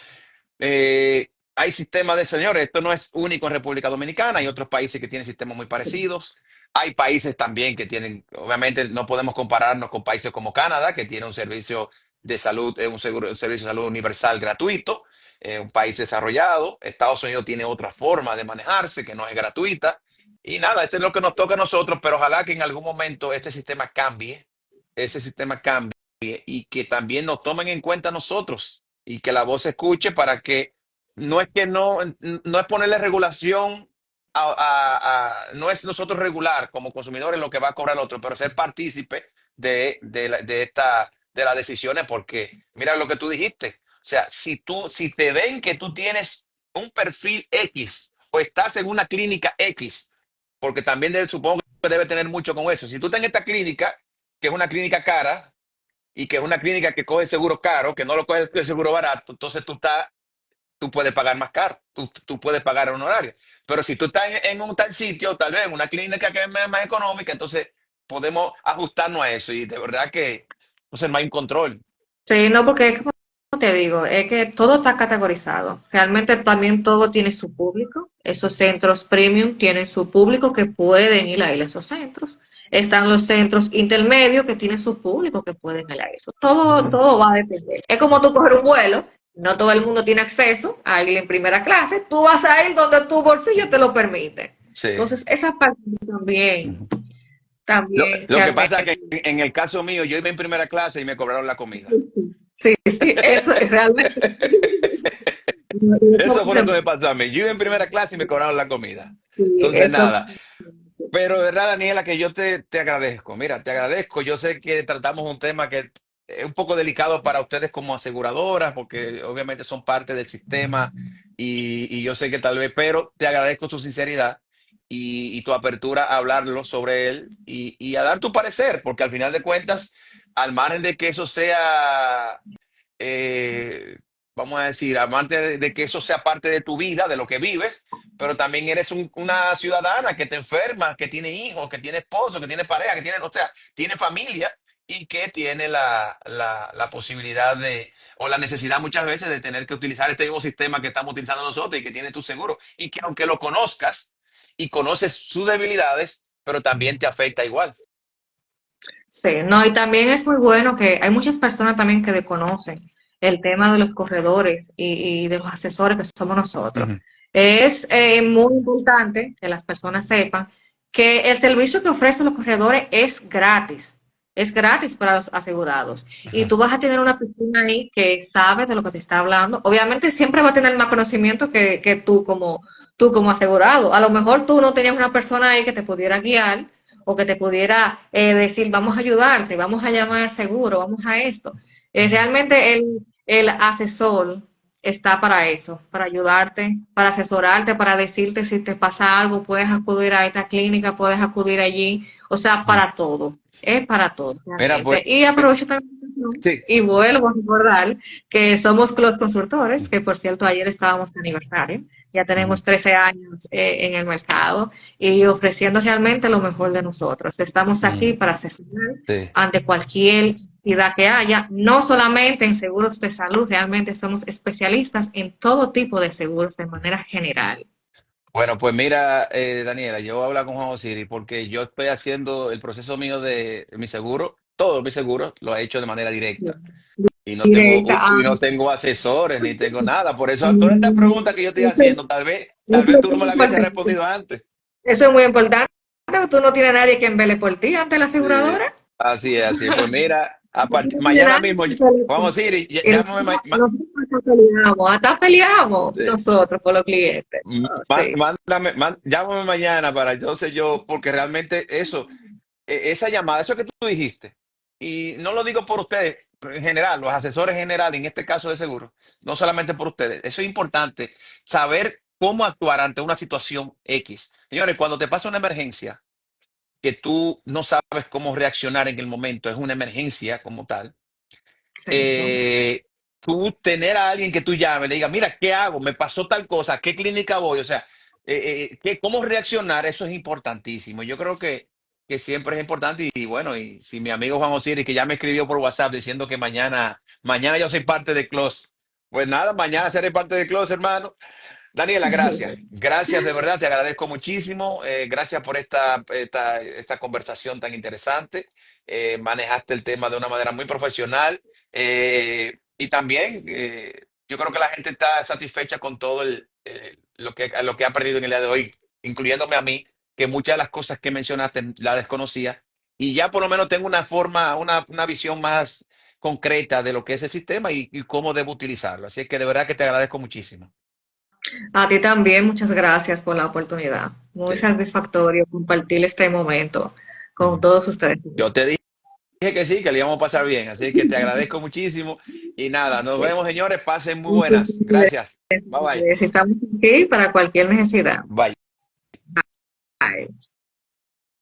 A: Hay sistemas de señores, esto no es único en República Dominicana, hay otros países que tienen sistemas muy parecidos. Hay países también que tienen, obviamente no podemos compararnos con países como Canadá, que tiene un servicio de salud, un servicio de salud universal gratuito, un país desarrollado. Estados Unidos tiene otra forma de manejarse que no es gratuita. Y nada, esto es lo que nos toca a nosotros, pero ojalá que en algún momento este sistema cambie, ese sistema cambie y que también nos tomen en cuenta a nosotros y que la voz se escuche para que no es ponerle regulación no es nosotros regular como consumidores lo que va a cobrar el otro, pero ser partícipe de las decisiones, porque mira lo que tú dijiste. O sea, si te ven que tú tienes un perfil X o estás en una clínica X, porque también supongo que debe tener mucho con eso. Si tú estás en esta clínica, que es una clínica cara, y que es una clínica que coge seguro caro, que no lo coge el seguro barato, entonces tú puedes pagar más caro, tú puedes pagar un honorario. Pero si tú estás en un tal sitio, tal vez en una clínica que es más económica, entonces podemos ajustarnos a eso y de verdad que entonces no hay un control.
B: Sí, no, porque es como te digo, es que todo está categorizado. Realmente también todo tiene su público. Esos centros premium tienen su público que pueden ir a esos centros. Están los centros intermedios que tienen su público que pueden ir a eso. Todo va a depender. Es como tú coger un vuelo, no todo el mundo tiene acceso a ir en primera clase. Tú vas a ir donde tu bolsillo te lo permite.
A: Sí.
B: Entonces, esa parte también,
A: Ujú.
B: también
A: Lo que pasa es
B: realmente.
A: que en el caso mío, yo iba en primera clase y me cobraron la comida.
B: Sí, sí, eso es realmente.
A: Eso fue lo que me pasó a mí. Yo iba en primera clase y me cobraron la comida.
B: Sí,
A: Entonces,
B: eso.
A: nada. Pero de verdad, Daniela, que yo te agradezco. Mira, te agradezco. Yo sé que tratamos un tema que es un poco delicado para ustedes como aseguradoras, porque obviamente son parte del sistema y yo sé que tal vez, pero te agradezco tu sinceridad y tu apertura a hablarlo sobre él y a dar tu parecer, porque al final de cuentas, al margen de que eso sea eh, vamos a decir, amante de que eso sea parte de tu vida, de lo que vives, pero también eres una ciudadana que te enferma, que tiene hijos, que tiene esposo, que tiene pareja, o sea, tiene familia y que tiene la posibilidad de, o la necesidad muchas veces de tener que utilizar este mismo sistema que estamos utilizando nosotros y que tiene tu seguro, y que aunque lo conozcas y conoces sus debilidades, pero también te afecta igual.
B: Sí, no, y también es muy bueno que hay muchas personas también que desconocen el tema de los corredores y de los asesores que somos nosotros.
A: Ujú.
B: Es muy importante que las personas sepan que el servicio que ofrecen los corredores es gratis para los asegurados. Y
A: Ujú.
B: tú vas a tener una persona ahí que sabe de lo que te está hablando. Obviamente siempre va a tener más conocimiento que tú como asegurado. A lo mejor tú no tenías una persona ahí que te pudiera guiar o que te pudiera decir, vamos a ayudarte, vamos a llamar al seguro, vamos a esto.
A: Ujú.
B: Realmente el asesor está para eso, para ayudarte, para asesorarte, para decirte si te pasa algo, puedes acudir a esta clínica, puedes acudir allí, o sea,
A: Ujú.
B: para todo, es para todo
A: Mira, pues,
B: realmente. Y aprovecho también
A: sí.
B: y vuelvo a recordar que somos los consultores, que por cierto ayer estábamos de aniversario, ya
A: Ujú.
B: tenemos 13 años en el mercado y ofreciendo realmente lo mejor de nosotros. Estamos aquí
A: Ujú.
B: para asesorar
A: Sí.
B: ante cualquier necesidad que haya, no solamente en seguros de salud, realmente somos especialistas en todo tipo de seguros de manera general.
A: Bueno, pues mira, Daniela, yo voy a hablar con Juan Osiris porque yo estoy haciendo el proceso mío de mi seguro, todos mis seguros lo he hecho de manera directa
B: Directa.
A: y no tengo asesores ni tengo nada. Por eso toda esta
B: Mm,
A: pregunta que yo estoy
B: eso,
A: haciendo, tal
B: eso
A: vez
B: es
A: tú no
B: muy
A: me la hubiese
B: importante.
A: respondido antes.
B: Eso es muy importante. Tú no tienes nadie que vele por ti ante la
A: Sí,
B: aseguradora.
A: así es, así es. Pues mira,
B: No tiene
A: mañana
B: nadie
A: mismo,
B: que pele
A: Juan
B: por ti.
A: Osiris,
B: Y
A: llámame,
B: nosotros hasta peleamos
A: sí.
B: nosotros por los clientes. Oh, sí.
A: Mándame, llámame mañana para yo sé yo, porque realmente eso, esa llamada, eso que tú dijiste, y no lo digo por ustedes, pero en general, los asesores generales, en este caso de seguro, no solamente por ustedes, eso es importante, saber cómo actuar ante una situación X. Señores, cuando te pasa una emergencia, que tú no sabes cómo reaccionar en el momento, es una emergencia como tal,
B: Exacto.
A: eh, tú tener a alguien que tú llames, le diga, mira, ¿qué hago? Me pasó tal cosa, ¿a qué clínica voy? O sea, cómo reaccionar, eso es importantísimo. Yo creo que siempre es importante y bueno, y si mi amigo Juan Osiris, que ya me escribió por WhatsApp diciendo que mañana yo soy parte de Close, pues nada, mañana seré parte de Close, hermano. Daniela, gracias. Gracias, de verdad, te agradezco muchísimo. Gracias por esta conversación tan interesante. Manejaste el tema de una manera muy profesional. Y también yo creo que la gente está satisfecha con todo lo que ha aprendido en el día de hoy, incluyéndome a mí, que muchas de las cosas que mencionaste la desconocía. Y ya por lo menos tengo una forma, una visión más concreta de lo que es el sistema y cómo debo utilizarlo. Así que de verdad que te agradezco muchísimo.
B: A ti también, muchas gracias por la oportunidad. Muy
A: Sí.
B: satisfactorio compartir este momento con
A: Ujú.
B: todos ustedes.
A: Yo te dije que sí, que le íbamos a pasar bien, así que te agradezco muchísimo y nada, nos vemos señores, pasen muy buenas. Gracias. Bye bye.
B: Si estamos aquí para cualquier necesidad.
A: Bye.
B: Bye.